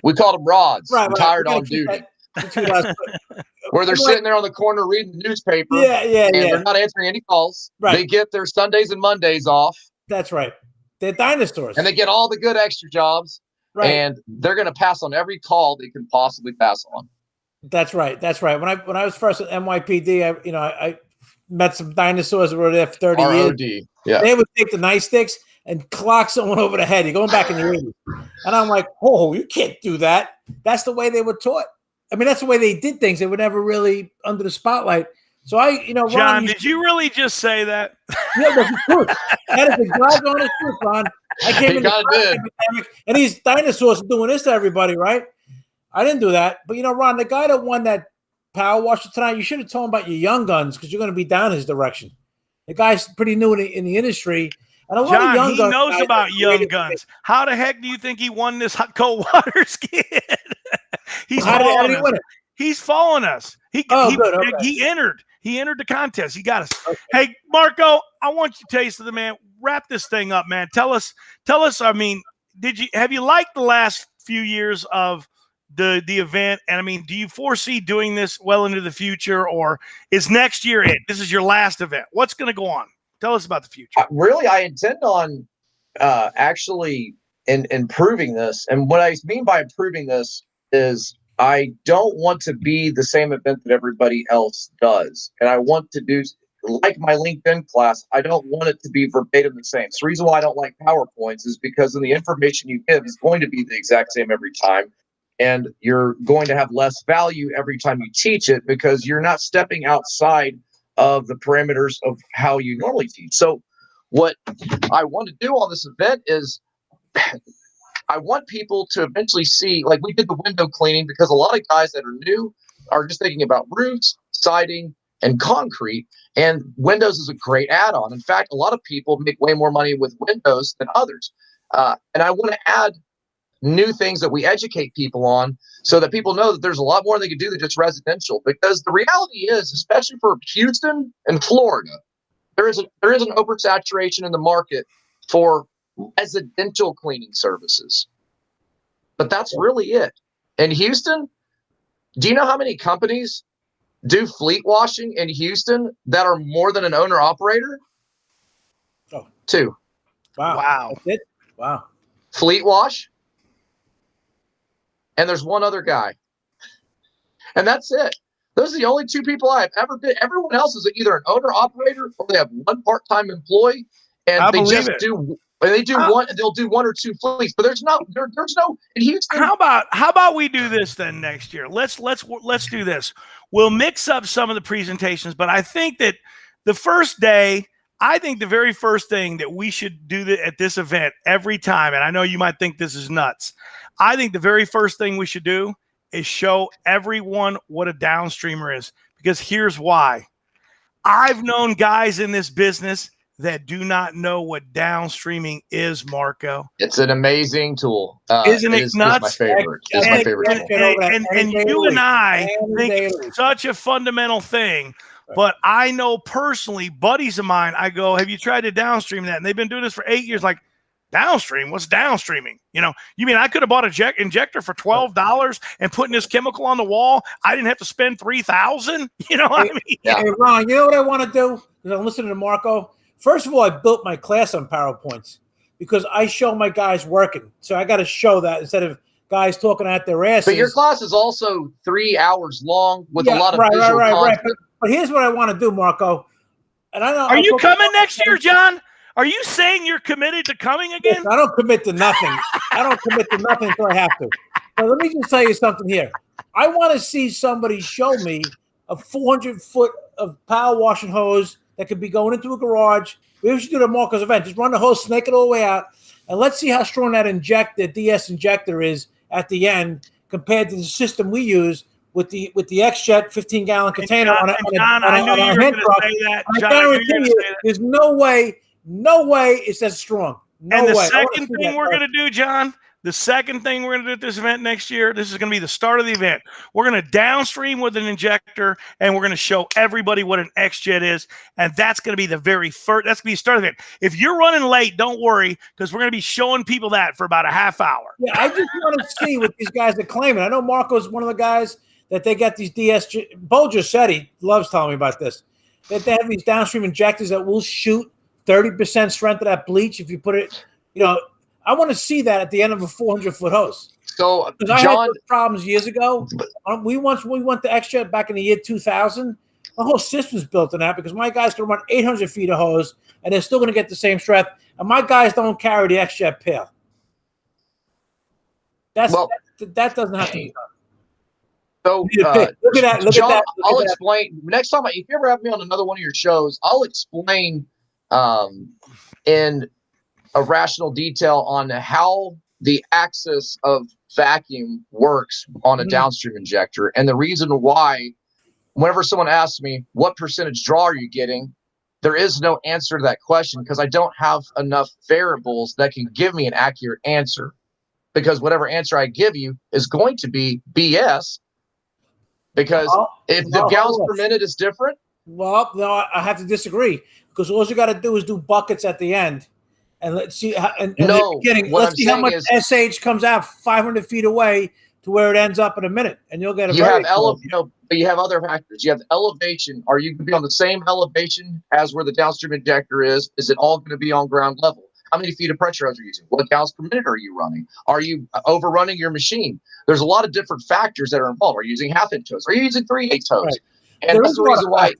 Speaker 3: We call them rods. Retired on duty. Where they're sitting there on the corner reading the newspaper. And they're not answering any calls. Right. They get their Sundays and Mondays off.
Speaker 2: That's right. They're dinosaurs.
Speaker 3: And they get all the good extra jobs. Right. And they're going to pass on every call they can possibly pass on.
Speaker 2: That's right. That's right. When I was first at NYPD, I met some dinosaurs that were there for 30
Speaker 3: ROD.
Speaker 2: years.
Speaker 3: Yeah.
Speaker 2: They would take the nightsticks and clock someone over the head. You're going back in the 80s. And I'm like, oh, you can't do that. That's the way they were taught. I mean, that's the way they did things. They were never really under the spotlight. So
Speaker 1: John,
Speaker 2: Ron,
Speaker 1: did you really just say that?
Speaker 2: Yeah, that's the truth. That is the God's honest truth, Ron. I came in the epidemic, and these dinosaurs are doing this to everybody, right? I didn't do that. But, Ron, the guy that won that power washer tonight, you should have told him about your young guns, because you're going to be down his direction. The guy's pretty new in the industry. And a lot of young
Speaker 1: he knows about young guns. How the heck do you think he won this hot cold water skid? He's following us. He's following us. He entered. He entered the contest. He got us. Okay. Hey, Marco, I want you to tell you something, man. Wrap this thing up, man. Tell us. I mean, have you liked the last few years of the event? And I mean, do you foresee doing this well into the future, or is next year it? This is your last event. What's going to go on? Tell us about the future.
Speaker 3: Really, I intend on actually improving this. And what I mean by improving this is I don't want to be the same event that everybody else does. And I want to do, like my LinkedIn class, I don't want it to be verbatim the same. So the reason why I don't like PowerPoints is because then the information you give is going to be the exact same every time. And you're going to have less value every time you teach it because you're not stepping outside of the parameters of how you normally teach. So what I want to do on this event is I want people to eventually see, like we did the window cleaning, because a lot of guys that are new are just thinking about roofs, siding, and concrete. And windows is a great add-on. In fact, a lot of people make way more money with windows than others. And I want to add new things that we educate people on so that people know that there's a lot more they can do than just residential. Because the reality is, especially for Houston and Florida, there is an oversaturation in the market for residential cleaning services. But that's really it. In Houston, do you know how many companies do fleet washing in Houston that are more than an owner operator?
Speaker 2: Oh.
Speaker 3: 2.
Speaker 1: Wow.
Speaker 2: That's it? Wow.
Speaker 3: Fleet wash. And there's one other guy. And that's it. Those are the only 2 people I've ever been. Everyone else is either an owner operator or they have one part-time employee, and
Speaker 1: I
Speaker 3: they
Speaker 1: believe
Speaker 3: just
Speaker 1: it.
Speaker 3: do. They do one. They'll do 1 or 2 fleets, but there's no in Houston.
Speaker 1: How about we do this then next year? Let's do this. We'll mix up some of the presentations, but I think that the first day, I think the very first thing that we should do at this event every time, and I know you might think this is nuts, I think the very first thing we should do is show everyone what a downstreamer is, because here's why. I've known guys in this business that do not know what downstreaming is, Marco.
Speaker 3: It's an amazing tool.
Speaker 1: Isn't it nuts?
Speaker 3: It's my favorite. It's my favorite tool.
Speaker 1: And you and I think it's such a fundamental thing. But I know personally, buddies of mine, I go, have you tried to downstream that? And they've been doing this for 8 years. Like, downstream? What's downstreaming? You mean I could have bought a injector for $12 and putting this chemical on the wall? I didn't have to spend $3,000. You know what I mean?
Speaker 2: Yeah. Hey, Ron, you know what I want to do? Because I'm listening to Marco. First of all, I built my class on PowerPoints because I show my guys working. So I got to show that instead of guys talking out their asses.
Speaker 3: But your class is also 3 hours long with a lot of visual content.
Speaker 2: But here's what I want to do, Marco. And I know.
Speaker 1: Are you coming next year, John? Are you saying you're committed to coming again?
Speaker 2: I don't commit to nothing. I don't commit to nothing until I have to. But let me just tell you something here. I want to see somebody show me a 400-foot of power washing hose that could be going into a garage. We should do the Marco's event. Just run the hose, snake it all the way out, and let's see how strong that DS injector is at the end compared to the system we use with the XJet 15-gallon container on a hand truck. I guarantee you, there's no way it's as strong. No way.
Speaker 1: Second thing we're going to do, John, the second thing we're going to do at this event next year, this is going to be the start of the event. We're going to downstream with an injector, and we're going to show everybody what an XJet is, and that's going to be the very first. That's going to be the start of it. If you're running late, don't worry, because we're going to be showing people that for about a half hour.
Speaker 2: Yeah, I just want to see what these guys are claiming. I know Marco's one of the guys that they got these DS. Bo Giuseppe loves telling me about this. That they have these downstream injectors that will shoot 30% strength of that bleach if you put it. I want to see that at the end of a 400-foot hose.
Speaker 3: So,
Speaker 2: I had those problems years ago. We went to XJet back in the year 2000. The whole system's built on that because my guys can run 800 feet of hose and they're still going to get the same strength. And my guys don't carry the XJet pail. That doesn't have to be done.
Speaker 3: So,
Speaker 2: look at that.
Speaker 3: John, I'll explain next time. If you ever have me on another one of your shows, I'll explain in a rational detail on how the axis of vacuum works on a downstream injector. And the reason why, whenever someone asks me, what percentage draw are you getting? There is no answer to that question because I don't have enough variables that can give me an accurate answer. Because whatever answer I give you is going to be BS. Because if the gallons per minute is different.
Speaker 2: Well, no, I have to disagree because all you got to do is do buckets at the end. And let's see. Let's see how much SH comes out 500 feet away to where it ends up in a minute, and you'll get a.
Speaker 3: But you have other factors. You have elevation. Are you going to be on the same elevation as where the downstream injector is? Is it all going to be on ground level? How many feet of pressure are you using? What gallons per minute are you running? Are you overrunning your machine? There's a lot of different factors that are involved. Are you using half-inch hose? Are you using 3/8 hose?
Speaker 2: Right.
Speaker 3: And that's the reason why.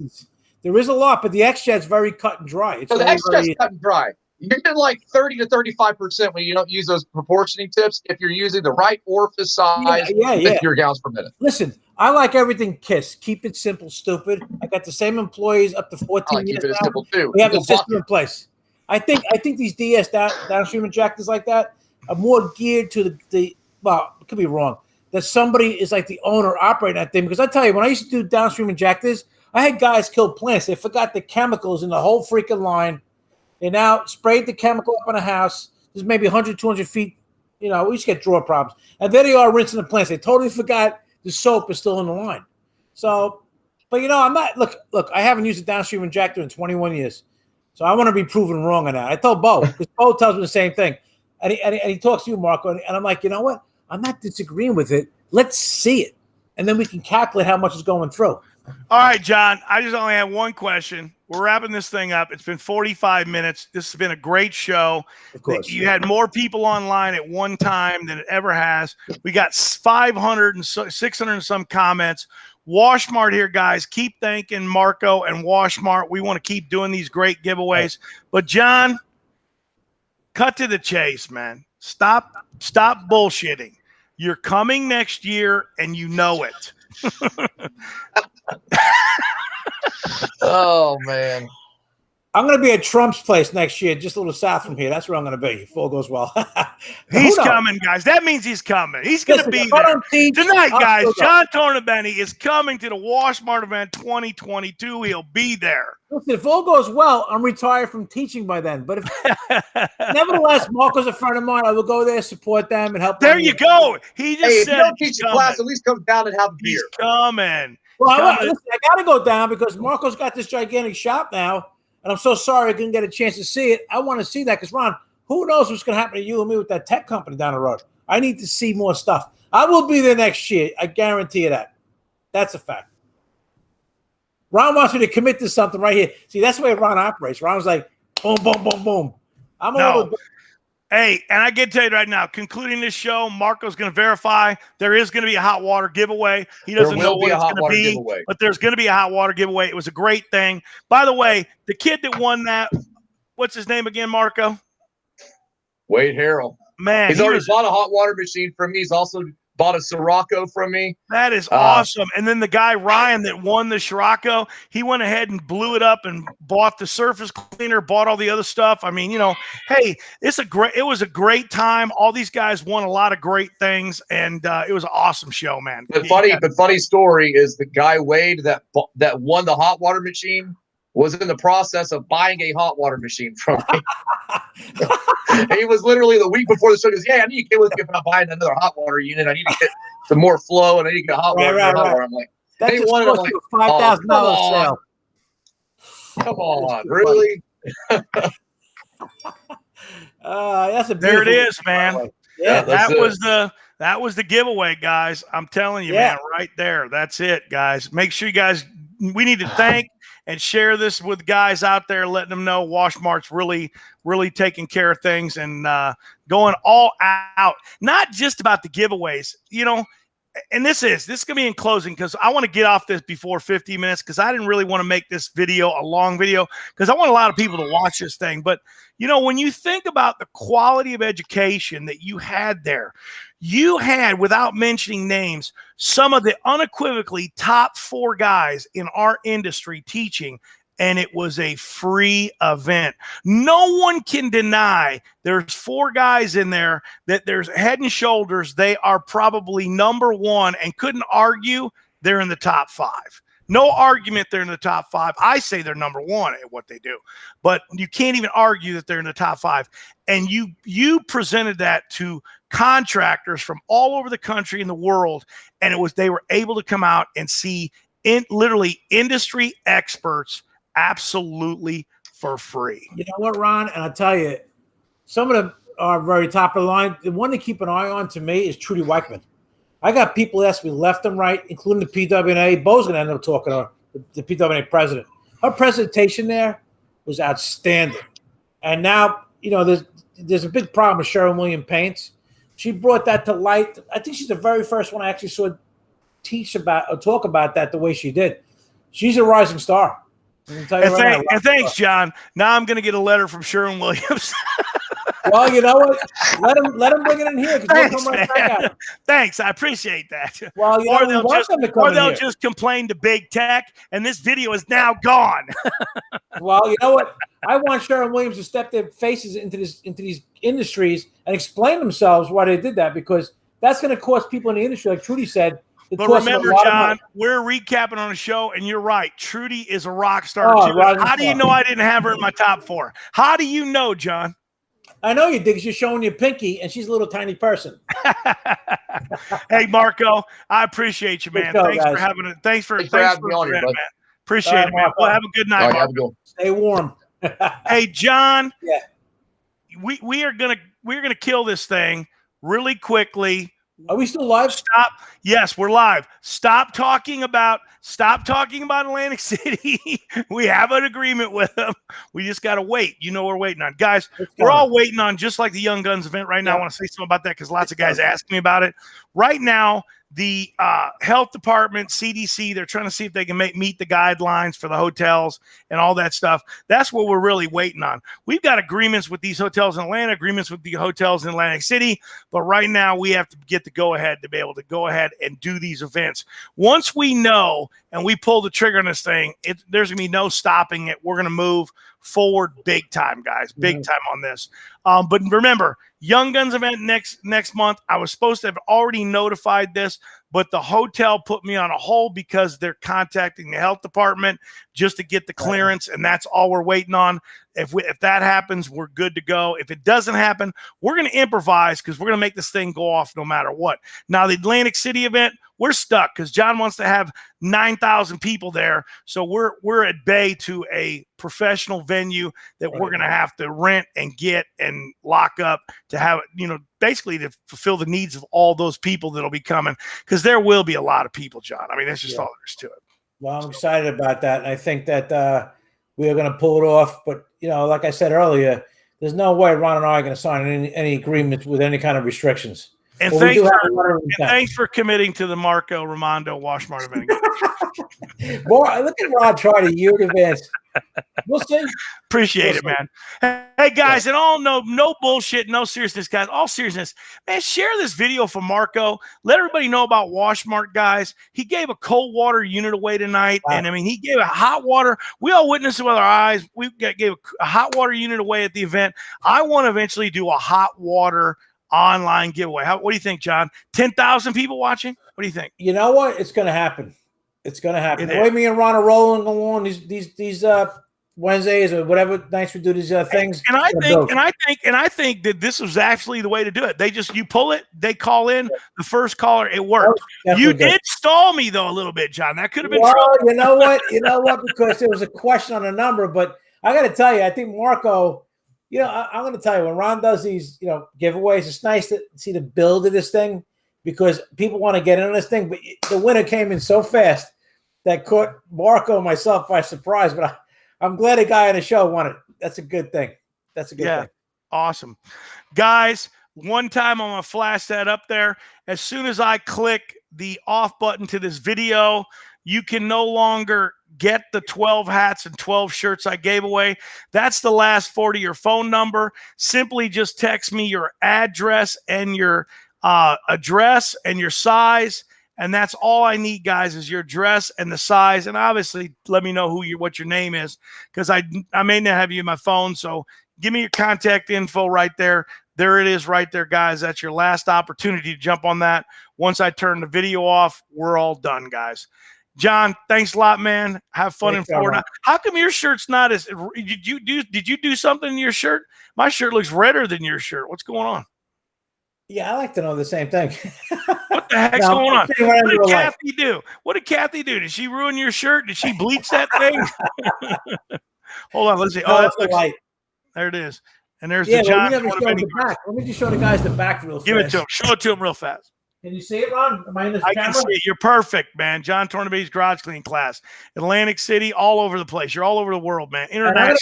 Speaker 2: There is a lot, but the X-Jet's very cut and dry. It's
Speaker 3: So the
Speaker 2: very,
Speaker 3: X-Jet's
Speaker 2: very,
Speaker 3: cut and dry. You're getting like 30 to 35% when you don't use those proportioning tips if you're using the right orifice size
Speaker 2: yeah.
Speaker 3: your gallons per minute.
Speaker 2: Listen, I like everything KISS. Keep it simple, stupid. I got the same employees up to 14
Speaker 3: I like
Speaker 2: years
Speaker 3: keeping it
Speaker 2: now.
Speaker 3: simple too.
Speaker 2: We have a
Speaker 3: Simple
Speaker 2: system
Speaker 3: bucket.
Speaker 2: in place. I think these DS downstream injectors like that are more geared to the well, it could be wrong. That somebody is like the owner operating that thing. Because I tell you, when I used to do downstream injectors, I had guys kill plants. They forgot the chemicals in the whole freaking line. They now sprayed the chemical up in a house. There's maybe 100, 200 feet. We just get drawer problems. And there they are rinsing the plants. They totally forgot the soap is still in the line. So, but I'm not, look, I haven't used a downstream injector in 21 years. So I want to be proven wrong on that. I told Bo, because Bo tells me the same thing. And he talks to you, Marco. And I'm like, you know what? I'm not disagreeing with it. Let's see it. And then we can calculate how much is going through.
Speaker 1: All right, John, I just only have one question. We're wrapping this thing up. It's been 45 minutes. This has been a great show.
Speaker 2: Of course.
Speaker 1: You had more people online at one time than it ever has. We got 500 and 600 and some comments. WashMart here, guys. Keep thanking Marco and WashMart. We want to keep doing these great giveaways. But, John, cut to the chase, man. Stop bullshitting. You're coming next year, and you know it.
Speaker 3: Oh man,
Speaker 2: I'm going to be at Trump's place next year, just a little south from here. That's where I'm going to be if all goes well.
Speaker 1: He's coming, guys. That means he's coming. He's going to be there. Tonight, guys, John Tornabene is coming to the WashMart event 2022. He'll be there.
Speaker 2: Listen, if all goes well, I'm retired from teaching by then. But nevertheless, Marco's a friend of mine. I will go there, support them, and help them.
Speaker 1: There you go. He just
Speaker 3: if
Speaker 1: said
Speaker 3: you don't teach a class, at least come down and have a beer.
Speaker 1: He's coming.
Speaker 2: Well, listen, I got to go down because Marco's got this gigantic shop now, and I'm so sorry I didn't get a chance to see it. I want to see that because, Ron, who knows what's going to happen to you and me with that tech company down the road. I need to see more stuff. I will be there next year. I guarantee you that. That's a fact. Ron wants me to commit to something right here. See, that's the way Ron operates. Ron's like, boom, boom, boom, boom. I'm a little bit.
Speaker 1: Hey, and I can tell you right now, concluding this show, Marco's going to verify there is going to be a hot water giveaway. He doesn't know what it's going to be, but there's going to be a hot water giveaway. It was a great thing. By the way, the kid that won that, what's his name again, Marco?
Speaker 3: Wade Harrell.
Speaker 1: Man,
Speaker 3: he's already bought a hot water machine from me. He's also bought a Sirocco from me.
Speaker 1: That is awesome. And then the guy, Ryan, that won the Sirocco, he went ahead and blew it up and bought the surface cleaner, bought all the other stuff. I mean, hey, it was a great time. All these guys won a lot of great things, and it was an awesome show, man.
Speaker 3: But funny story is the guy Wade that won the hot water machine was in the process of buying a hot water machine from me. He was literally the week before the show. He goes, I need to get with you about buying another hot water unit. I need to get some more flow, and I need to get hot water. Water. I'm like,
Speaker 2: that's just $5,000 sale.
Speaker 3: Come on, really?
Speaker 2: That's a
Speaker 1: there it is, man.
Speaker 2: Yeah,
Speaker 1: that was the giveaway, guys. I'm telling you, man, right there. That's it, guys. Make sure you guys. We need to thank and share this with guys out there, letting them know WashMart's really, really taking care of things and going all out. Not just about the giveaways, and this is going to be in closing because I want to get off this before 50 minutes because I didn't really want to make this video a long video because I want a lot of people to watch this thing. But, when you think about the quality of education that you had there, you had, without mentioning names, some of the unequivocally top 4 guys in our industry teaching, and it was a free event. No one can deny there's 4 guys in there that there's head and shoulders. They are probably number 1 and couldn't argue they're in the top 5. No argument they're in the top 5. I say they're number 1 at what they do, but you can't even argue that they're in the top 5. And you presented that to contractors from all over the country and the world, and they were able to come out and see literally industry experts absolutely for free.
Speaker 2: You know what, Ron? And I'll tell you, some of them are very top of the line. The one to keep an eye on to me is Trudy Weichman. I got people ask me left and right, including the PWNA. Bo's going to end up talking to the PWNA president. Her presentation there was outstanding. And now, there's a big problem with Sharon William Paints. She brought that to light. I think she's the very first one I actually saw teach about or talk about that the way she did. She's a rising star. And
Speaker 1: thanks, John. Now I'm going to get a letter from Sherwin Williams.
Speaker 2: Well, you know what? Let him bring it in here because we'll come right back at him.
Speaker 1: Thanks, I appreciate that.
Speaker 2: Well, you know,
Speaker 1: they'll just complain to big tech, and this video is now gone.
Speaker 2: Well, you know what? I want Sherwin Williams to step their faces into these industries and explain themselves why they did that, because that's going to cost people in the industry, like Trudy said.
Speaker 1: But remember, John, we're recapping on a show, and you're right. Trudy is a rock star too. How do you know I didn't have her in my top 4? How do you know, John?
Speaker 2: I know you did, because you're showing your pinky, and she's a little tiny person.
Speaker 1: Hey, Marco, I appreciate you, man. Thanks for having me on here, man. Appreciate it, man. Well, have a good night, Marco.
Speaker 2: Stay warm.
Speaker 1: Hey, John.
Speaker 2: Yeah.
Speaker 1: We're gonna kill this thing really quickly.
Speaker 2: Are we still live?
Speaker 1: Stop. Yes, we're live. Stop talking about Atlantic City. We have an agreement with them. We just got to wait. You know, we're waiting on. Guys, we're all waiting on, just like the Young Guns event right now. Yeah. I want to say something about that because lots of guys ask me about it. Right now, the health department, CDC, they're trying to see if they can meet the guidelines for the hotels and all that stuff. That's what we're really waiting on. We've got agreements with these hotels in Atlanta, agreements with the hotels in Atlantic City, but right now we have to get the go-ahead to be able to go ahead and do these events. Once we know and we pull the trigger on this thing, there's going to be no stopping it. We're going to move forward big time, guys, big time on this. But remember, Young Guns event next month. I was supposed to have already notified this, but the hotel put me on a hold because they're contacting the health department just to get the clearance, and that's all we're waiting on. If that happens, we're good to go. If it doesn't happen, we're going to improvise because we're going to make this thing go off no matter what. Now, the Atlantic City event, we're stuck because John wants to have 9,000 people there. So we're at bay to a professional venue that we're going to have to rent and get and lock up to have, basically to fulfill the needs of all those people that'll be coming, because there will be a lot of people, John. I mean, that's just all there is to it.
Speaker 2: Well, I'm excited about that. And I think that we are going to pull it off. But, like I said earlier, there's no way Ron and I are going to sign any agreements with any kind of restrictions.
Speaker 1: And thanks for committing to the Marco Raimondo WashMart event.
Speaker 2: Boy, look at Ron trying to year advance. We'll see.
Speaker 1: Appreciate it, man. Hey, guys, and all no bullshit, no seriousness, guys. All seriousness, man. Share this video for Marco. Let everybody know about WashMart, guys. He gave a cold water unit away tonight, and I mean, he gave a hot water. We all witnessed it with our eyes. We gave a hot water unit away at the event. I want to eventually do a hot water online giveaway. What do you think, John? 10,000 people watching? What do you think?
Speaker 2: You know what? It's going to happen. It's going to happen. The way me and Ron are rolling along these Wednesdays or whatever nights we do these things.
Speaker 1: And I think that this was actually the way to do it. You pull it, they call in, the first caller, it worked. You did stall me though a little bit, John. That could have been trouble.
Speaker 2: You know what? Because there was a question on a number, but I got to tell you, I think Marco, I'm going to tell you, when Ron does these, giveaways, it's nice to see the build of this thing, because people want to get in on this thing. But the winner came in so fast that caught Marco and myself by surprise. But I'm glad a guy on the show won it. That's a good thing. That's a good thing.
Speaker 1: Awesome. Guys, one time I'm going to flash that up there. As soon as I click the off button to this video, you can no longer get the 12 hats and 12 shirts I gave away. That's the last 4 to your phone number. Simply just text me your address and your address and your size. And that's all I need, guys, is your address and the size. And obviously, let me know what your name is, because I may not have you in my phone. So give me your contact info right there. There it is right there, guys. That's your last opportunity to jump on that. Once I turn the video off, we're all done, guys. John, thanks a lot, man. Have fun in Florida. How come your shirt's not as – did you do something in your shirt? My shirt looks redder than your shirt. What's going on?
Speaker 2: Yeah, I like to know the same thing.
Speaker 1: What the heck's going on? What did Kathy do? What did Kathy do? Did she ruin your shirt? Did she bleach that thing? Hold on. Let's see. Oh, that looks – there it is. And there's the John.
Speaker 2: Let me just show the guys the back real fast.
Speaker 1: Give it to him. Show it to him real fast.
Speaker 2: Can you see it, Ron? Am I in this camera?
Speaker 1: I can see it. You're perfect, man. John Tornabe's Garage Clean class. Atlantic City, all over the place. You're all over the world, man. International.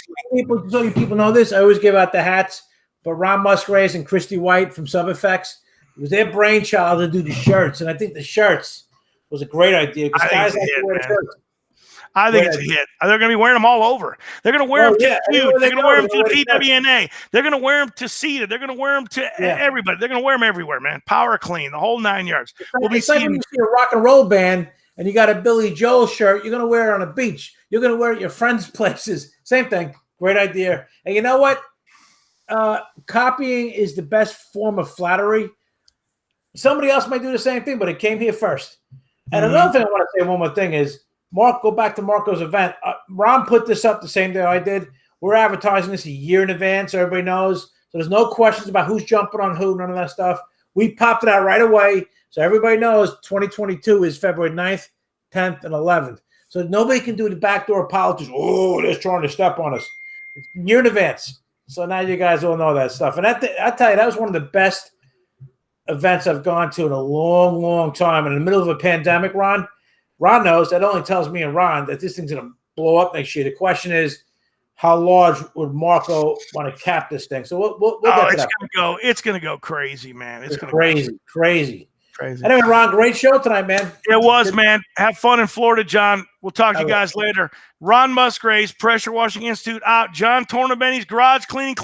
Speaker 2: So you people know this. I always give out the hats. But Ron Musgraves and Christy White from Sub Effects, it was their brainchild to do the shirts. And I think the shirts was a great idea, because guys like to wear shirts.
Speaker 1: I think
Speaker 2: Great
Speaker 1: it's a hit. They're going to be wearing them all over. They're going to wear them to
Speaker 2: yeah.
Speaker 1: Feud.
Speaker 2: Anywhere
Speaker 1: They're
Speaker 2: they
Speaker 1: going to
Speaker 2: go,
Speaker 1: wear them
Speaker 2: they're
Speaker 1: to the
Speaker 2: gonna wear
Speaker 1: PWNA. They're going to wear them to CETA. They're going to wear them to
Speaker 2: Yeah.
Speaker 1: everybody. They're going to wear them everywhere, man. Power Clean, the whole 9 yards. We'll be
Speaker 2: It's like when
Speaker 1: seeing.
Speaker 2: you see a rock and roll band and you got a Billy Joel shirt, you're going to wear it on a beach. You're going to wear it at your friends' places. Same thing. Great idea. And you know what? Copying is the best form of flattery. Somebody else might do the same thing, but it came here first. And another thing I want to say, one more thing is, Mark, go back to Marco's event. Ron put this up the same day I did. We're advertising this a year in advance, so everybody knows. So there's no questions about who's jumping on who, none of that stuff. We popped it out right away, so everybody knows 2022 is February 9th, 10th, and 11th. So nobody can do the backdoor politics. Oh, they're trying to step on us. It's a year in advance. So now you guys all know that stuff. And I tell you, that was one of the best events I've gone to in a long, long time. In the middle of a pandemic, Ron knows. That only tells me and Ron that this thing's going to blow up next year. The question is, how large would Marco want to cap this thing? So we'll get to that.
Speaker 1: It's going to go crazy, man. It's going
Speaker 2: to crazy.
Speaker 1: Crazy.
Speaker 2: Anyway, Ron, great show tonight, man.
Speaker 1: It was, man. Have fun in Florida, John. We'll talk to you guys later. Ron Musgraves, Pressure Washing Institute out. John Tornabene's Garage Cleaning.